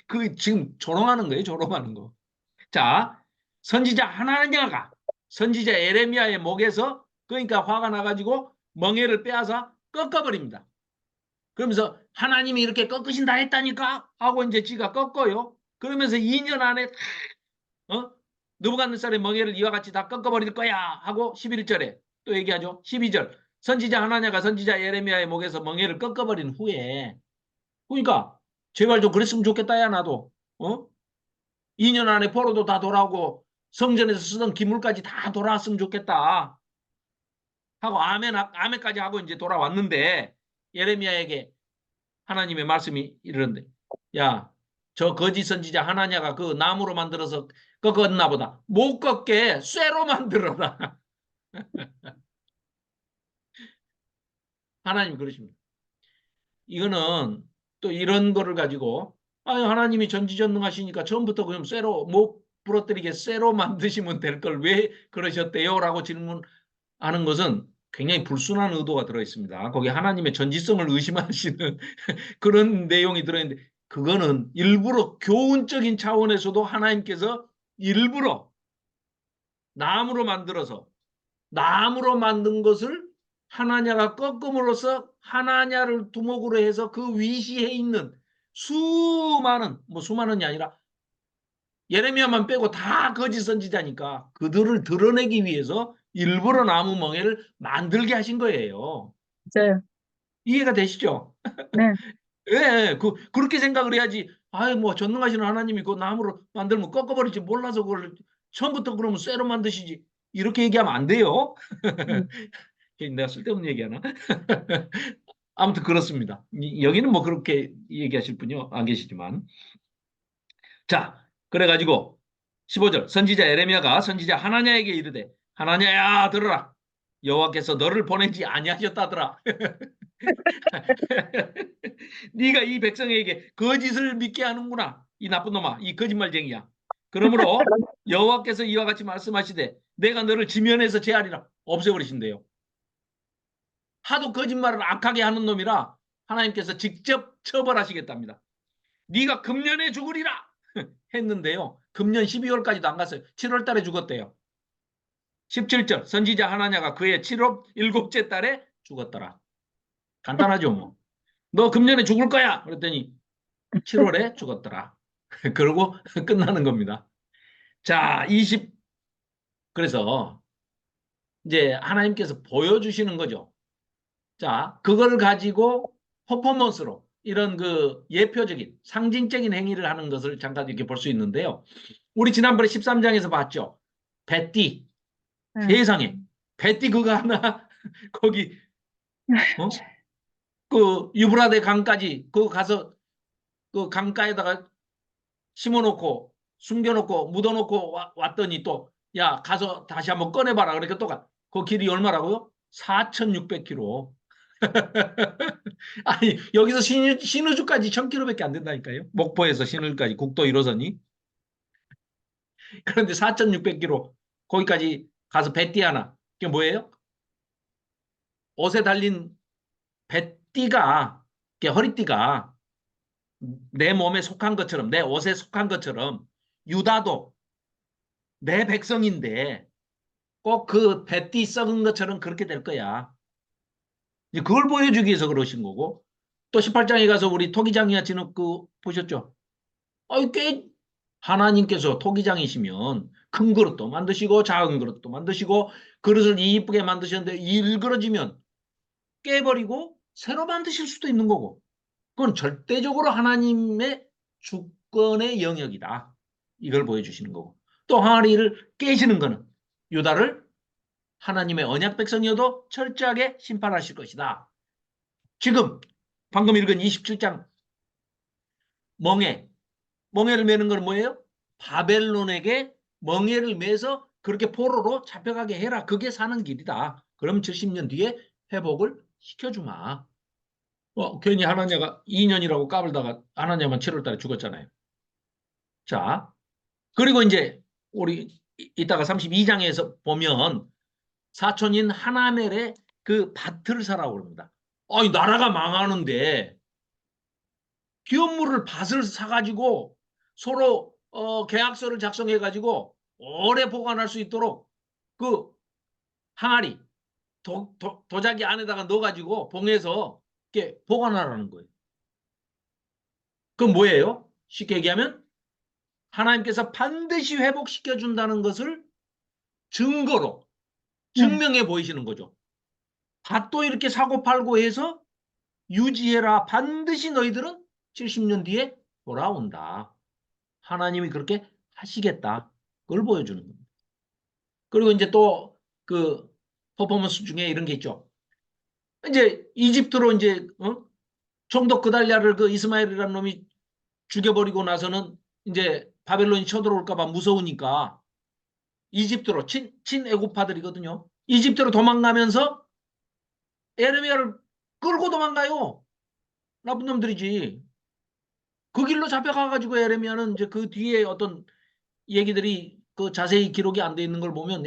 그 지금 조롱하는 거예요. 조롱하는 거. 자, 선지자 하나냐가 선지자 에레미야의 목에서 그러니까 화가 나가지고 멍에를 빼앗아 꺾어버립니다. 그러면서 하나님이 이렇게 꺾으신다 했다니까 하고 이제 지가 꺾어요. 그러면서 2년 안에 느부갓네살의 멍에를 이와 같이 다 꺾어버릴 거야 하고 11절에 또 얘기하죠. 12절 선지자 하나냐가 선지자 예레미야의 목에서 멍에를 꺾어버린 후에 그러니까 제발 좀 그랬으면 좋겠다 야 나도 2년 안에 포로도 다 돌아오고 성전에서 쓰던 기물까지 다 돌아왔으면 좋겠다 하고 아멘까지 하고 이제 돌아왔는데 예레미야에게 하나님의 말씀이 이러는데 야 저 거짓 선지자 하나냐가 그 나무로 만들어서 꺾었나 보다. 못 꺾게 쇠로 만들어라. 하나님 그러십니다. 이거는 또 이런 거를 가지고 하나님이 전지전능하시니까 처음부터 그냥 쇠로 못 부러뜨리게 쇠로 만드시면 될 걸 왜 그러셨대요? 라고 질문하는 것은 굉장히 불순한 의도가 들어있습니다. 거기 하나님의 전지성을 의심하시는 그런 내용이 들어있는데 그거는 일부러 교훈적인 차원에서도 하나님께서 일부러 나무로 만든 것을 하나냐가 꺾음으로써 하나냐를 두목으로 해서 그 위시에 있는 수많은이 아니라 예레미야만 빼고 다 거짓 선지자니까 그들을 드러내기 위해서 일부러 나무 멍에를 만들게 하신 거예요. 맞아요. 이해가 되시죠? 네. 예, 그렇게 생각을 해야지. 뭐 전능하시는 하나님이 그 나무로 만들면 꺾어버리지 몰라서 그걸 처음부터 그러면 쇠로 만드시지. 이렇게 얘기하면 안 돼요. 음. 내가 쓸데없는 얘기하나? 아무튼 그렇습니다. 여기는 뭐 그렇게 얘기하실 분이 안 계시지만. 자, 그래가지고 15절 선지자 에레미야가 선지자 하나냐에게 이르되 하나냐야 들어라. 여호와께서 너를 보내지 아니하셨다더라. 네가 이 백성에게 거짓을 믿게 하는구나. 이 나쁜 놈아. 이 거짓말쟁이야. 그러므로 여호와께서 이와 같이 말씀하시되 내가 너를 지면에서 제하리라. 없애버리신대요. 하도 거짓말을 악하게 하는 놈이라 하나님께서 직접 처벌하시겠답니다. 네가 금년에 죽으리라 했는데요. 금년 12월까지도 안 갔어요. 7월 달에 죽었대요. 17절 선지자 하나냐가 그의 7월 7째 달에 죽었더라. 간단하죠 뭐. 너 금년에 죽을 거야. 그랬더니 7월에 죽었더라. 그러고 끝나는 겁니다. 자, 그래서 이제 하나님께서 보여주시는 거죠. 자, 그걸 가지고 퍼포먼스로 이런 그 예표적인 상징적인 행위를 하는 것을 잠깐 이렇게 볼 수 있는데요. 우리 지난번에 13장에서 봤죠. 뱃띠. 세상에. 뱃띠 그거 하나 거기 그 유브라데 강까지 그 가서 그 강가에다가 심어놓고 숨겨놓고 묻어놓고 왔더니 또 야 가서 다시 한번 꺼내봐라. 그러니까 또 그 길이 얼마라고요? 4,600km. 아니 여기서 신의주까지 1,000km밖에 안 된다니까요. 목포에서 신의주까지 국도 1호선이. 그런데 4,600km 거기까지 가서 배띠 하나. 그게 뭐예요? 옷에 달린 배띠가 허리띠가 내 몸에 속한 것처럼 내 옷에 속한 것처럼 유다도 내 백성인데 꼭 그 뱃띠 썩은 것처럼 그렇게 될 거야. 이제 그걸 보여주기 위해서 그러신 거고. 또 18장에 가서 우리 토기장이야 진흙 그 보셨죠? 아이 꽤 하나님께서 토기장이시면 큰 그릇도 만드시고 작은 그릇도 만드시고 그릇을 이쁘게 만드셨는데 일그러지면 깨버리고 새로 만드실 수도 있는 거고. 그건 절대적으로 하나님의 주권의 영역이다. 이걸 보여주시는 거고. 또 항아리를 깨시는 거는 유다를 하나님의 언약 백성이어도 철저하게 심판하실 것이다. 지금 방금 읽은 27장 멍에를 매는 건 뭐예요? 바벨론에게 멍에를 매서 그렇게 포로로 잡혀가게 해라. 그게 사는 길이다. 그럼 70년 뒤에 회복을 시켜주마. 괜히 하나냐가 2년이라고 까불다가 하나냐만 7월 달에 죽었잖아요. 자, 그리고 이제 우리 이따가 32장에서 보면 사촌인 하나멜의 그 밭을 사라고 그럽니다. 아니, 나라가 망하는데 기업물을 밭을 사가지고 서로 계약서를 작성해가지고 오래 보관할 수 있도록 그 항아리 도자기 안에다가 넣어가지고 봉해서 이렇게 보관하라는 거예요. 그건 뭐예요? 쉽게 얘기하면 하나님께서 반드시 회복시켜 준다는 것을 증거로 증명해 보이시는 거죠. 밭도 이렇게 사고 팔고 해서 유지해라. 반드시 너희들은 70년 뒤에 돌아온다. 하나님이 그렇게 하시겠다. 그걸 보여주는 겁니다. 그리고 이제 또 그 퍼포먼스 중에 이런 게 있죠. 이제 이집트로 이제 총독 그달랴를 그 이스마엘이라는 놈이 죽여버리고 나서는 이제 바벨론이 쳐들어올까봐 무서우니까 이집트로 친애국파들이거든요. 이집트로 도망가면서 에르미야를 끌고 도망가요. 나쁜 놈들이지. 그 길로 잡혀가가지고 에르미야는 이제 그 뒤에 어떤 얘기들이 그 자세히 기록이 안 돼 있는 걸 보면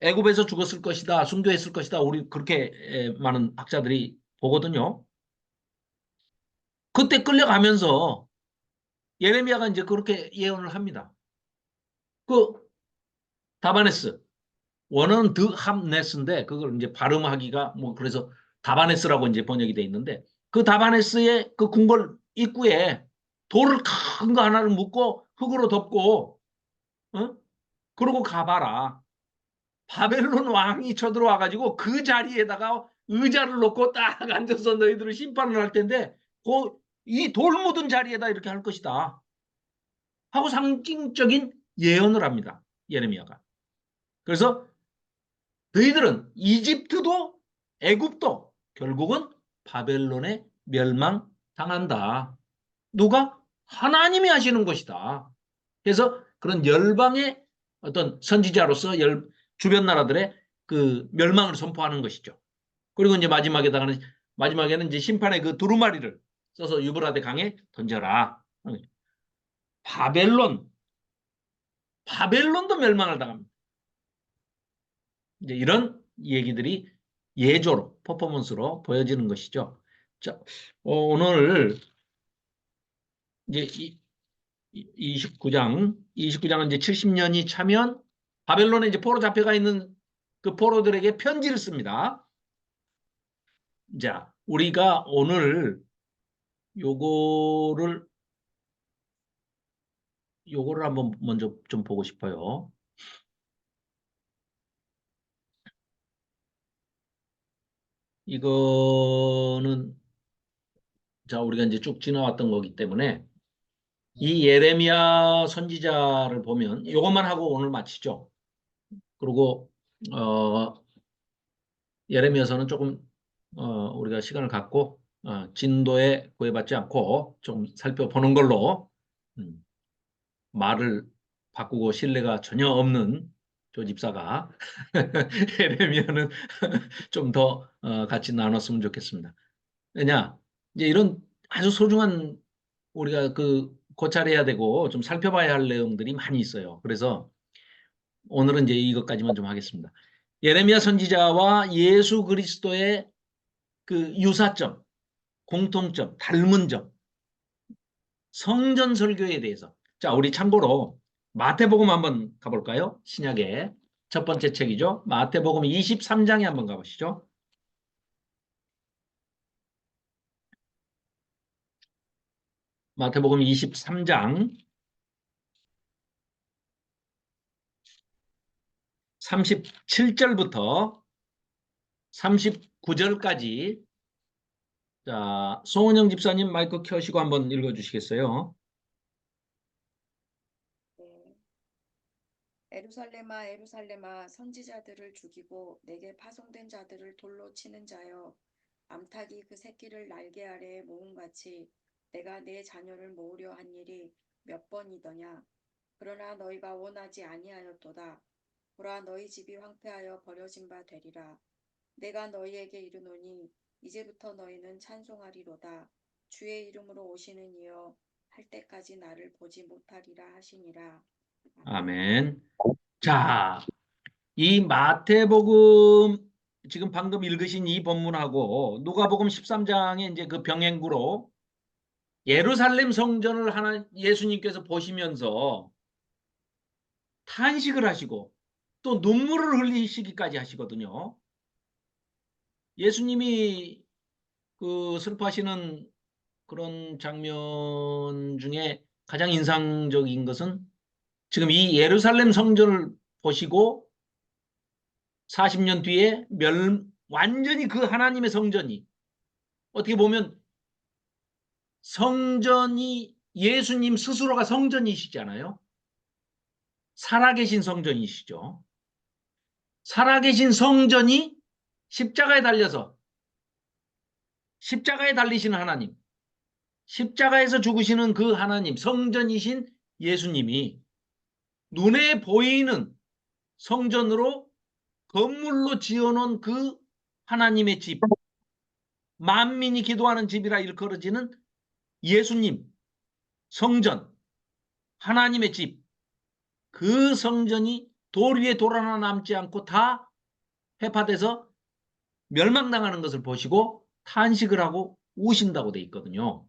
애굽에서 죽었을 것이다, 순교했을 것이다. 우리 그렇게 많은 학자들이 보거든요. 그때 끌려가면서 예레미야가 이제 그렇게 예언을 합니다. 그 다바네스 원어는 드함네스인데 그걸 이제 발음하기가 뭐 그래서 다바네스라고 이제 번역이 돼 있는데 그 다바네스의 그 궁궐 입구에 돌을 큰 거 하나를 묶고 흙으로 덮고 그러고 가봐라. 바벨론 왕이 쳐들어와 가지고 그 자리에다가 의자를 놓고 딱 앉아서 너희들을 심판을 할 텐데 이 돌 묻은 자리에다 이렇게 할 것이다 하고 상징적인 예언을 합니다. 예레미야가. 그래서 너희들은 이집트도 애굽도 결국은 바벨론에 멸망당한다. 누가? 하나님이 하시는 것이다. 그래서 그런 열방의 어떤 선지자로서 주변 나라들의 그 멸망을 선포하는 것이죠. 그리고 이제 마지막에는 이제 심판의 그 두루마리를 써서 유브라데 강에 던져라. 바벨론도 멸망을 당합니다. 이제 이런 얘기들이 예조로 퍼포먼스로 보여지는 것이죠. 자, 오늘 이제 29장은 이제 70년이 차면 바벨론에 이제 포로 잡혀가 있는 그 포로들에게 편지를 씁니다. 자, 우리가 오늘 요거를 한번 먼저 좀 보고 싶어요. 이거는 자, 우리가 이제 쭉 지나왔던 거기 때문에 이 예레미야 선지자를 보면 이것만 하고 오늘 마치죠. 그리고 예레미야서는 조금 우리가 시간을 갖고 진도에 구애받지 않고 좀 살펴보는 걸로 말을 바꾸고 신뢰가 전혀 없는 조 집사가 예레미야는 좀 더 같이 나눴으면 좋겠습니다. 왜냐 이제 이런 아주 소중한 우리가 그 고찰해야 되고 좀 살펴봐야 할 내용들이 많이 있어요. 그래서 오늘은 이제 이것까지만 좀 하겠습니다. 예레미야 선지자와 예수 그리스도의 그 유사점, 공통점, 닮은 점, 성전 설교에 대해서. 자, 우리 참고로 마태복음 한번 가볼까요? 신약에 첫 번째 책이죠. 마태복음 23장에 한번 가보시죠. 마태복음 23장 37절부터 39절까지 자, 송은영 집사님 마이크 켜시고 한번 읽어주시겠어요? 네. 에루살렘아 에루살렘아 선지자들을 죽이고 내게 파송된 자들을 돌로 치는 자여 암탉이 그 새끼를 날개 아래에 모음같이 내가 내 자녀를 모으려 한 일이 몇 번이더냐. 그러나 너희가 원하지 아니하였도다. 보라 너희 집이 황폐하여 버려진 바 되리라. 내가 너희에게 이르노니 이제부터 너희는 찬송하리로다. 주의 이름으로 오시는 이여 할 때까지 나를 보지 못하리라 하시니라. 아멘. 자, 이 마태복음 지금 방금 읽으신 이 본문하고 누가복음 13장의 이제 그 병행구로 예루살렘 성전을 하나 예수님께서 보시면서 탄식을 하시고 또 눈물을 흘리시기까지 하시거든요. 예수님이 그 슬퍼하시는 그런 장면 중에 가장 인상적인 것은 지금 이 예루살렘 성전을 보시고 40년 뒤에 완전히 그 하나님의 성전이 어떻게 보면 성전이 예수님 스스로가 성전이시잖아요. 살아계신 성전이시죠. 살아계신 성전이 십자가에 달려서 십자가에 달리시는 하나님, 십자가에서 죽으시는 그 하나님, 성전이신 예수님이 눈에 보이는 성전으로 건물로 지어놓은 그 하나님의 집, 만민이 기도하는 집이라 일컬어지는 예수님, 성전, 하나님의 집, 그 성전이 돌 위에 돌 하나 남지 않고 다 회파돼서 멸망당하는 것을 보시고 탄식을 하고 우신다고 돼 있거든요.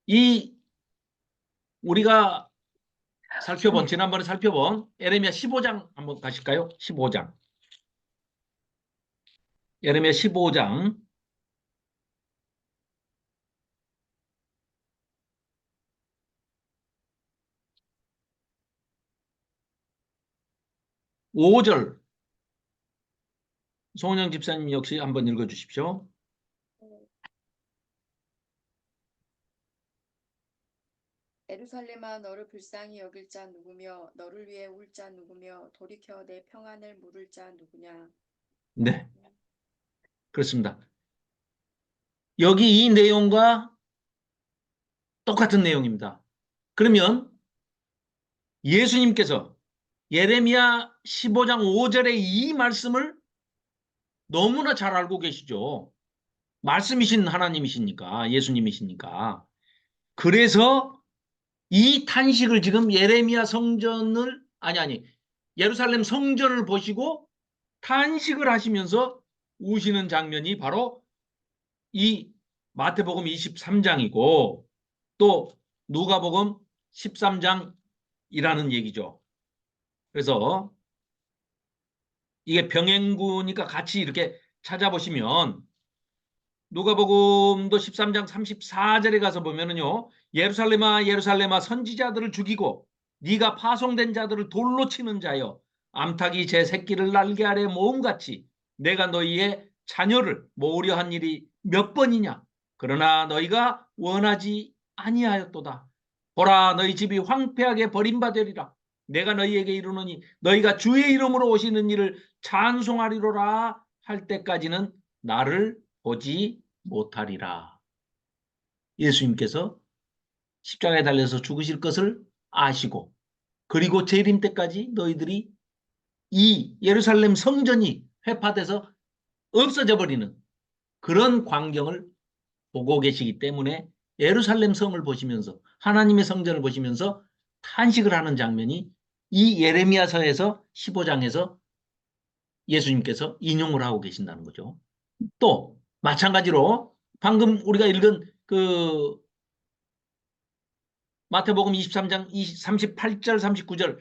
이 우리가 지난번에 살펴본 예레미야 15장 한번 가실까요? 15장. 예레미야 15장 5절. 송은영 집사님 역시 한번 읽어주십시오. 에루살렘아 너를 불쌍히 여길 자 누구며 너를 위해 울 자 누구며 돌이켜 내 평안을 물을 자 누구냐. 네, 그렇습니다. 여기 이 내용과 똑같은 내용입니다. 그러면 예수님께서 예레미야 15장 5절의 이 말씀을 너무나 잘 알고 계시죠. 말씀이신 하나님이시니까, 예수님이시니까. 그래서 이 탄식을 지금 예레미야 성전을 예루살렘 성전을 보시고 탄식을 하시면서 우시는 장면이 바로 이 마태복음 23장이고 또 누가복음 13장이라는 얘기죠. 그래서 이게 병행구니까 같이 이렇게 찾아보시면 누가복음도 13장 34절에 가서 보면은요. 예루살렘아 예루살렘아 선지자들을 죽이고 네가 파송된 자들을 돌로 치는 자여 암탉이 제 새끼를 날개 아래 모음같이 내가 너희의 자녀를 모으려 한 일이 몇 번이냐. 그러나 너희가 원하지 아니하였도다. 보라 너희 집이 황폐하게 버림받으리라. 내가 너희에게 이르노니 너희가 주의 이름으로 오시는 일을 찬송하리로라 할 때까지는 나를 보지 못하리라. 예수님께서 십자가에 달려서 죽으실 것을 아시고 그리고 재림 때까지 너희들이 이 예루살렘 성전이 회파돼서 없어져 버리는 그런 광경을 보고 계시기 때문에 예루살렘 성을 보시면서 하나님의 성전을 보시면서 탄식을 하는 장면이 이 예레미야서에서 15장에서 예수님께서 인용을 하고 계신다는 거죠. 또 마찬가지로 방금 우리가 읽은 그 마태복음 23장 38절 39절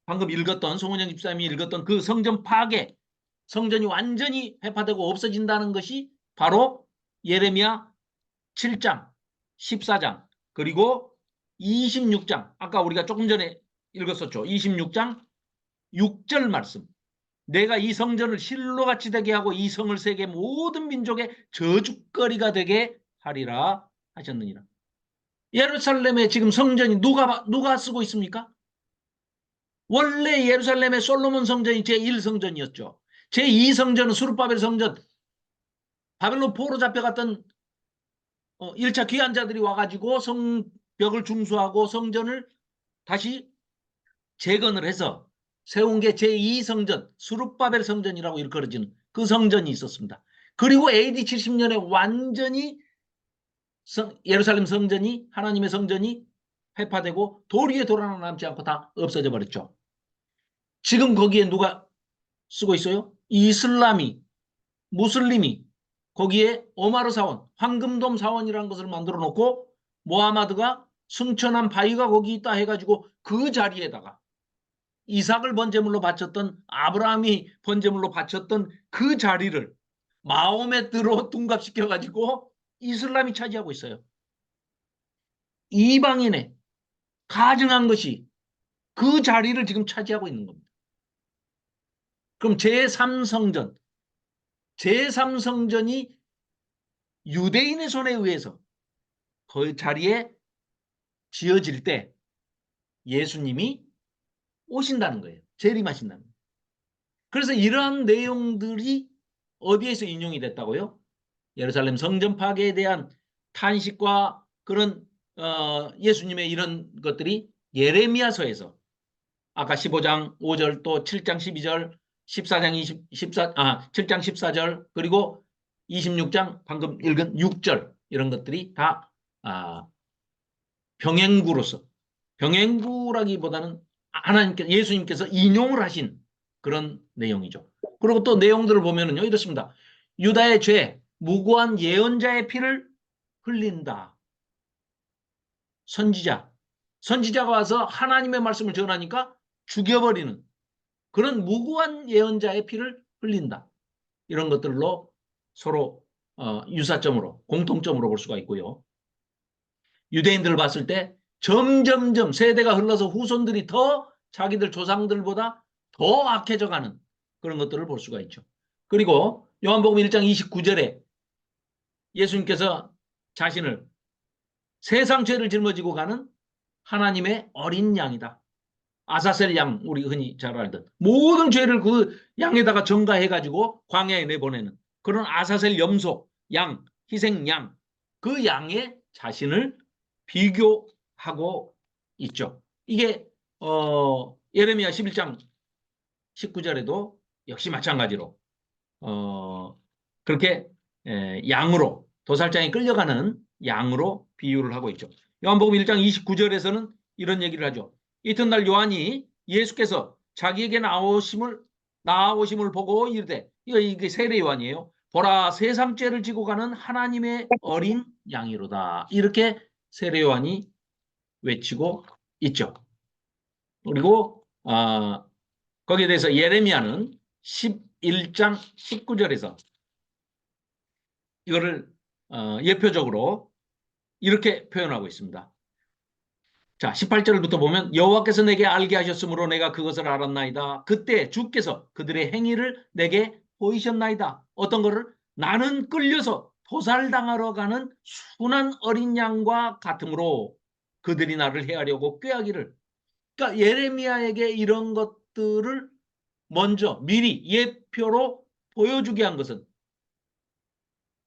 방금 읽었던 송은영 집사님이 읽었던 그 성전 파괴, 성전이 완전히 회파되고 없어진다는 것이 바로 예레미야 7장, 14장, 그리고 26장, 아까 우리가 조금 전에 읽었었죠. 26장 6절 말씀. 내가 이 성전을 실로같이 되게 하고 이 성을 세계 모든 민족의 저주거리가 되게 하리라 하셨느니라. 예루살렘에 지금 성전이 누가 쓰고 있습니까? 원래 예루살렘의 솔로몬 성전이 제1성전이었죠. 제2성전은 수르바벨 성전, 바벨론 포로 잡혀갔던 1차 귀환자들이 와가지고 성벽을 중수하고 성전을 다시 재건을 해서 세운 게 제2성전, 수르바벨 성전이라고 일컬어지는 그 성전이 있었습니다. 그리고 AD 70년에 완전히 예루살렘 성전이, 하나님의 성전이 회파되고 돌 위에 돌 하나 남지 않고 다 없어져 버렸죠. 지금 거기에 누가 쓰고 있어요? 이슬람이, 무슬림이 거기에 오마르 사원, 황금돔 사원이라는 것을 만들어 놓고 모하마드가 승천한 바위가 거기 있다 해가지고 그 자리에다가 이삭을 번제물로 바쳤던, 아브라함이 번제물로 바쳤던 그 자리를 마호메트로 둔갑시켜가지고 이슬람이 차지하고 있어요. 이방인의 가증한 것이 그 자리를 지금 차지하고 있는 겁니다. 그럼 제3성전, 제3성전이 유대인의 손에 의해서 그 자리에 지어질 때 예수님이 오신다는 거예요. 재림하신다는 거예요. 그래서 이러한 내용들이 어디에서 인용이 됐다고요? 예루살렘 성전 파괴에 대한 탄식과 그런 예수님의 이런 것들이 예레미야서에서 아까 15장 5절 또 7장 12절 7장 14절 그리고 26장 방금 읽은 6절 이런 것들이 다 병행구로서, 병행구라기보다는 예수님께서 인용을 하신 그런 내용이죠. 그리고 또 내용들을 보면은요 이렇습니다. 유다의 죄, 무고한 예언자의 피를 흘린다. 선지자가 와서 하나님의 말씀을 전하니까 죽여버리는 그런 무고한 예언자의 피를 흘린다. 이런 것들로 서로 유사점으로, 공통점으로 볼 수가 있고요. 유대인들을 봤을 때 점점점 세대가 흘러서 후손들이 더 자기들 조상들보다 더 악해져가는 그런 것들을 볼 수가 있죠. 그리고 요한복음 1장 29절에 예수님께서 자신을 세상 죄를 짊어지고 가는 하나님의 어린 양이다. 아사셀 양, 우리 흔히 잘 알던 모든 죄를 그 양에다가 전가해가지고 광야에 내보내는 그런 아사셀 염소, 양, 희생 양, 그 양의 자신을 비교하고 있죠. 이게 예레미야 11장 19절에도 역시 마찬가지로 그렇게 양으로 도살장에 끌려가는 양으로 비유를 하고 있죠. 요한복음 1장 29절에서는 이런 얘기를 하죠. 이튿날 요한이 예수께서 자기에게 나오심을 보고 이르되, 이게 세례 요한이에요. 보라, 세상 죄를 지고 가는 하나님의 어린 양이로다. 이렇게 세례 요한이 외치고 있죠. 그리고 거기에 대해서 예레미야는 11장 19절에서 이거를 예표적으로 이렇게 표현하고 있습니다. 자, 18절부터 보면 여호와께서 내게 알게 하셨으므로 내가 그것을 알았나이다. 그때 주께서 그들의 행위를 내게 보이셨나이다. 어떤 거를? 나는 끌려서 도살당하러 가는 순한 어린 양과 같으므로 그들이 나를 해하려고 꾀하기를. 그러니까 예레미야에게 이런 것들을 먼저 미리 예표로 보여주게 한 것은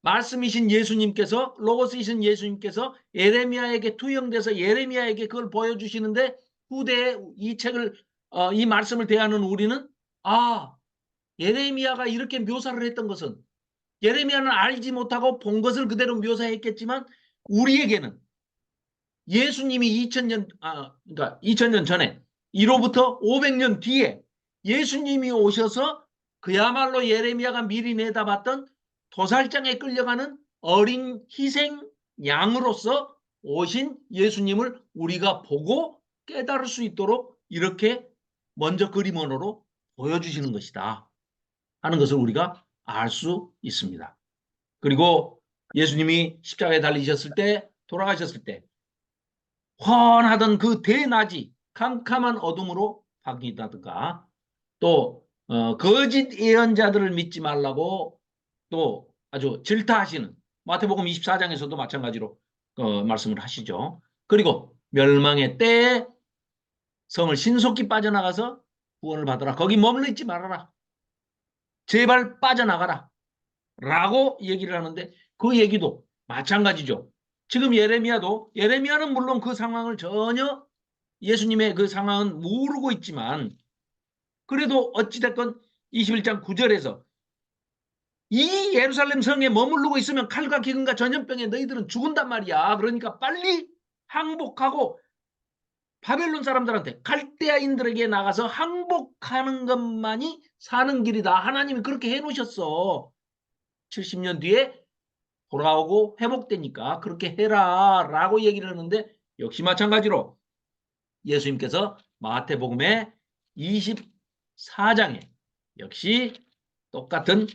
말씀이신 예수님께서, 로고스이신 예수님께서 예레미야에게 투영돼서 예레미야에게 그걸 보여주시는데 후대에 이 책을 이 말씀을 대하는 우리는 예레미야가 이렇게 묘사를 했던 것은 예레미야는 알지 못하고 본 것을 그대로 묘사했겠지만 우리에게는 예수님이 2000년 그러니까 2000년 전에 이로부터 500년 뒤에 예수님이 오셔서 그야말로 예레미야가 미리 내다봤던 도살장에 끌려가는 어린 희생 양으로서 오신 예수님을 우리가 보고 깨달을 수 있도록 이렇게 먼저 그림 언어로 보여주시는 것이다 하는 것을 우리가 알 수 있습니다. 그리고 예수님이 십자가에 달리셨을 때, 돌아가셨을 때 환하던 그 대낮이 캄캄한 어둠으로 바뀐다든가, 또 거짓 예언자들을 믿지 말라고 또 아주 질타하시는 마태복음 24장에서도 마찬가지로 말씀을 하시죠. 그리고 멸망의 때에 성을 신속히 빠져나가서 구원을 받으라. 거기 머물러 있지 말아라. 제발 빠져나가라. 라고 얘기를 하는데 그 얘기도 마찬가지죠. 지금 예레미야는 물론 그 상황을 전혀 예수님의 그 상황은 모르고 있지만 그래도 어찌됐건 21장 9절에서 이 예루살렘 성에 머무르고 있으면 칼과 기근과 전염병에 너희들은 죽은단 말이야. 그러니까 빨리 항복하고 바벨론 사람들한테 갈대아인들에게 나가서 항복하는 것만이 사는 길이다. 하나님이 그렇게 해놓으셨어. 70년 뒤에 돌아오고 회복되니까 그렇게 해라 라고 얘기를 하는데 역시 마찬가지로 예수님께서 마태복음의 24장에 역시 똑같은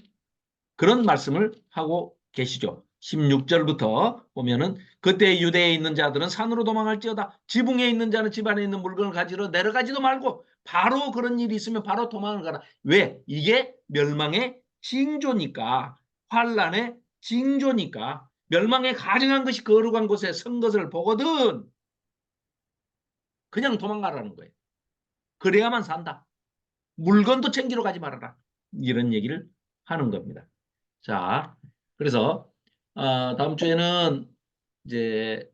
그런 말씀을 하고 계시죠. 16절부터 보면은 그때 유대에 있는 자들은 산으로 도망할지어다. 지붕에 있는 자는 집 안에 있는 물건을 가지러 내려가지도 말고 바로 그런 일이 있으면 바로 도망을 가라. 왜? 이게 멸망의 징조니까. 환란의 징조니까. 멸망에 가증한 것이 거룩한 곳에 선 것을 보거든 그냥 도망가라는 거예요. 그래야만 산다. 물건도 챙기러 가지 말아라. 이런 얘기를 하는 겁니다. 자, 그래서 다음 주에는 이제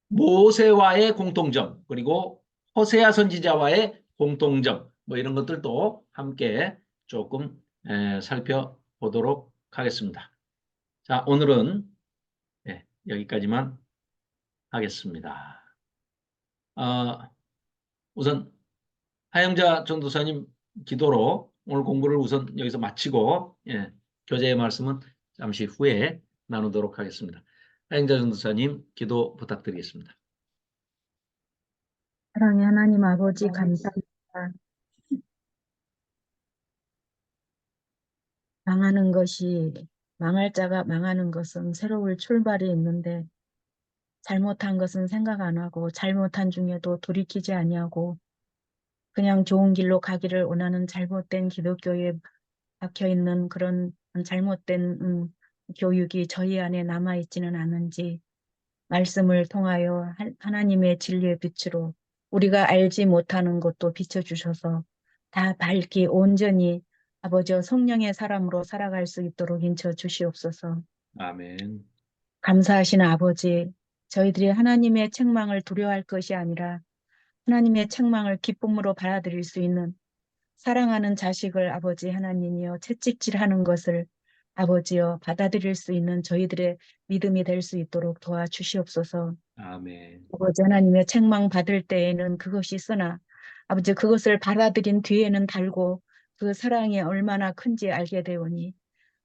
모세와의 공통점 그리고 호세아 선지자와의 공통점 뭐 이런 것들도 함께 조금 살펴보도록 하겠습니다. 자, 오늘은 여기까지만 하겠습니다. 우선 하영자 전도사님 기도로 오늘 공부를 우선 여기서 마치고 교재의 말씀은 잠시 후에 나누도록 하겠습니다. 하영자 전도사님 기도 부탁드리겠습니다. 사랑의 하나님 아버지 감사합니다. 망할 자가 망하는 것은 새로운 출발이 있는데 잘못한 것은 생각 안 하고 잘못한 중에도 돌이키지 아니하고 그냥 좋은 길로 가기를 원하는 잘못된 기독교에 박혀 있는 그런 잘못된 교육이 저희 안에 남아 있지는 않은지 말씀을 통하여 하나님의 진리의 빛으로 우리가 알지 못하는 것도 비춰주셔서 다 밝기 온전히 아버지와 성령의 사람으로 살아갈 수 있도록 인쳐 주시옵소서. 아멘. 감사하신 아버지, 저희들이 하나님의 책망을 두려워할 것이 아니라 하나님의 책망을 기쁨으로 받아들일 수 있는 사랑하는 자식을 아버지 하나님이여 채찍질하는 것을 아버지여 받아들일 수 있는 저희들의 믿음이 될 수 있도록 도와주시옵소서. 아멘. 아버지 하나님의 책망 받을 때에는 그것이 있으나 아버지 그것을 받아들인 뒤에는 달고 그 사랑이 얼마나 큰지 알게 되오니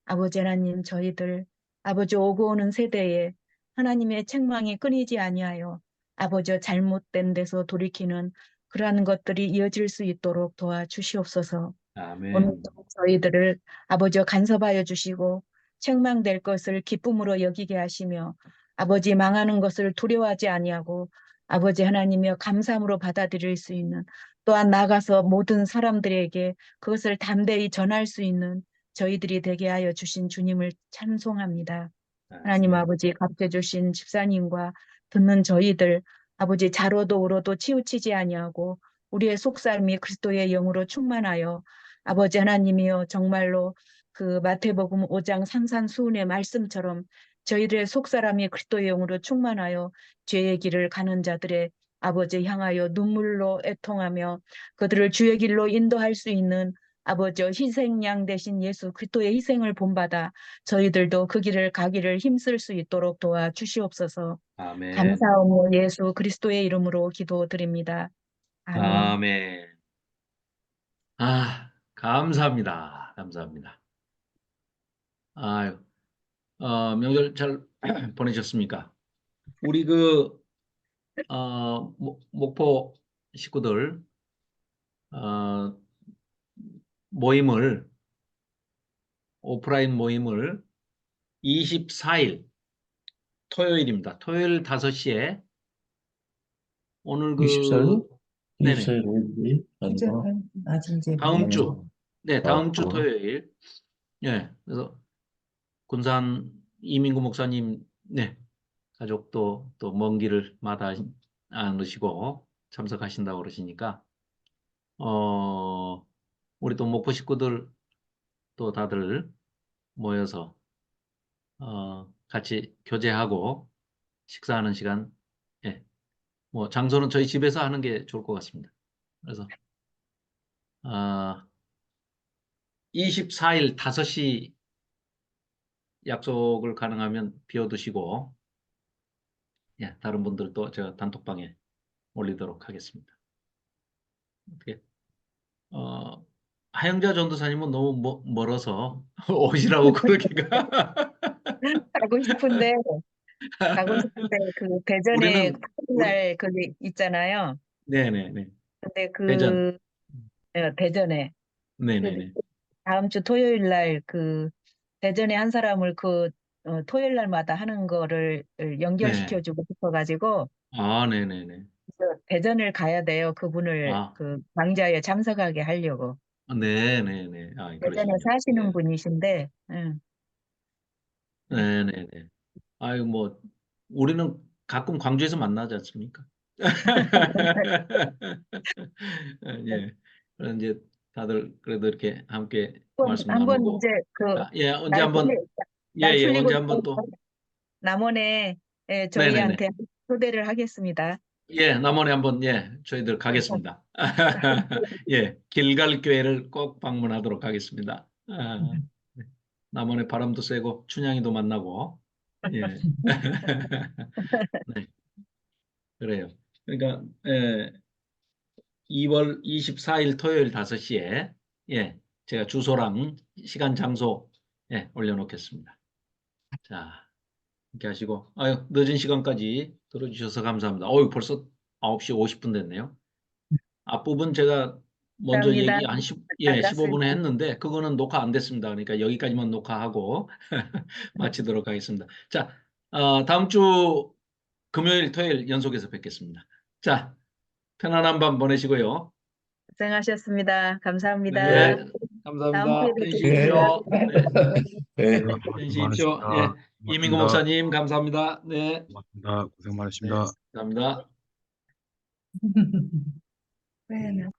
아버지 하나님 저희들 아버지 오고 오는 세대에 하나님의 책망이 끊이지 아니하여 아버지 잘못된 데서 돌이키는 그러한 것들이 이어질 수 있도록 도와주시옵소서. 오늘도 아멘. 저희들을 아버지와 간섭하여 주시고 책망될 것을 기쁨으로 여기게 하시며 아버지 망하는 것을 두려워하지 아니하고 아버지 하나님이여 감사함으로 받아들일 수 있는 또한 나가서 모든 사람들에게 그것을 담대히 전할 수 있는 저희들이 되게 하여 주신 주님을 찬송합니다. 하나님 아멘. 아버지 값해 주신 집사님과 듣는 저희들 아버지 자로도 우로도 치우치지 아니하고 우리의 속삭임이 그리스도의 영으로 충만하여 아버지 하나님이여 정말로 그 마태복음 5장 산산수훈의 말씀처럼 저희들의 속사람이 그리스도의 영으로 충만하여 죄의 길을 가는 자들의 아버지 향하여 눈물로 애통하며 그들을 주의 길로 인도할 수 있는 아버지 희생양 대신 예수 그리스도의 희생을 본받아 저희들도 그 길을 가기를 힘쓸 수 있도록 도와주시옵소서. 아멘. 감사하며 예수 그리스도의 이름으로 기도드립니다. 아멘. 아멘. 감사합니다. 감사합니다. 아유, 명절 잘 보내셨습니까? 우리 목포 식구들, 모임을, 오프라인 모임을 24일 토요일입니다. 토요일 5시에 오늘 24일? 네네. 24일 어디? 아직 이제 다음 주, 네, 다음 주 아, 토요일. 예, 그래서 군산 이민구 목사님, 네, 가족도 또 먼 길을 마다 않으시고 참석하신다고 그러시니까, 우리 또 목포 식구들 또 다들 모여서, 같이 교제하고 식사하는 시간, 예, 뭐 장소는 저희 집에서 하는 게 좋을 것 같습니다. 그래서, 24일 5시 약속을 가능하면 비워두시고, 예, 다른 분들도 제가 단톡방에 올리도록 하겠습니다. 어떻게, 어, 하영자 전도사님은 너무 멀어서 오시라고 그러기가. 가고 싶은데 그 대전에 우리는, 날 그게 있잖아요. 네네네. 근데 대전. 대전에 그 네네네. 다음 주 토요일 날 대전에 한 사람을 토요일 날마다 하는 거를 네. 연결시켜주고 싶어가지고 아, 네네네. 대전을 가야 돼요. 그분을 아, 강좌에 참석하게 하려고. 네네네. 아, 대전에 그러시군요. 사시는 네. 분이신데, 네네네. 아유, 뭐, 우리는 가끔 광주에서 만나지 않습니까? 예. 그럼 이제 다들 그래도 이렇게 함께 말씀 한번 나누고, 이제 예, 언제 날 풀리, 한번, 예, 날 예, 풀리고 언제 한번 또, 남원에 네네네. 저희한테 초대를 하겠습니다. 예, 남원에 한번, 예, 저희들 가겠습니다. 예, 길갈교회를 꼭 방문하도록 하겠습니다. 네. 남원의 바람도 쐬고, 춘향이도 만나고, 예. 네, 그래요. 그러니까, 2월 24일 토요일 5시에, 예, 제가 주소랑 시간, 장소, 예, 올려놓겠습니다. 자, 이렇게 하시고, 아유, 늦은 시간까지 들어주셔서 감사합니다. 어유 벌써 9시 50분 됐네요. 앞부분 제가 먼저 감사합니다. 얘기 한 15분에 반갑습니다. 했는데, 그거는 녹화 안 됐습니다. 그러니까 여기까지만 녹화하고 마치도록 하겠습니다. 자, 다음 주 금요일, 토요일 연속해서 뵙겠습니다. 자, 편안한 밤 보내시고요. 고생하셨습니다. 감사합니다. 네, 다음 주에 감사합니다. 편히 뵙겠습니다. 쉬십시오. 네, 네. 편히 고생 쉬십시오. 예, 많으십니다. 이민구 고맙습니다. 목사님, 감사합니다. 네, 고맙습니다. 고생 네, 많으십니다. 감사합니다. 네,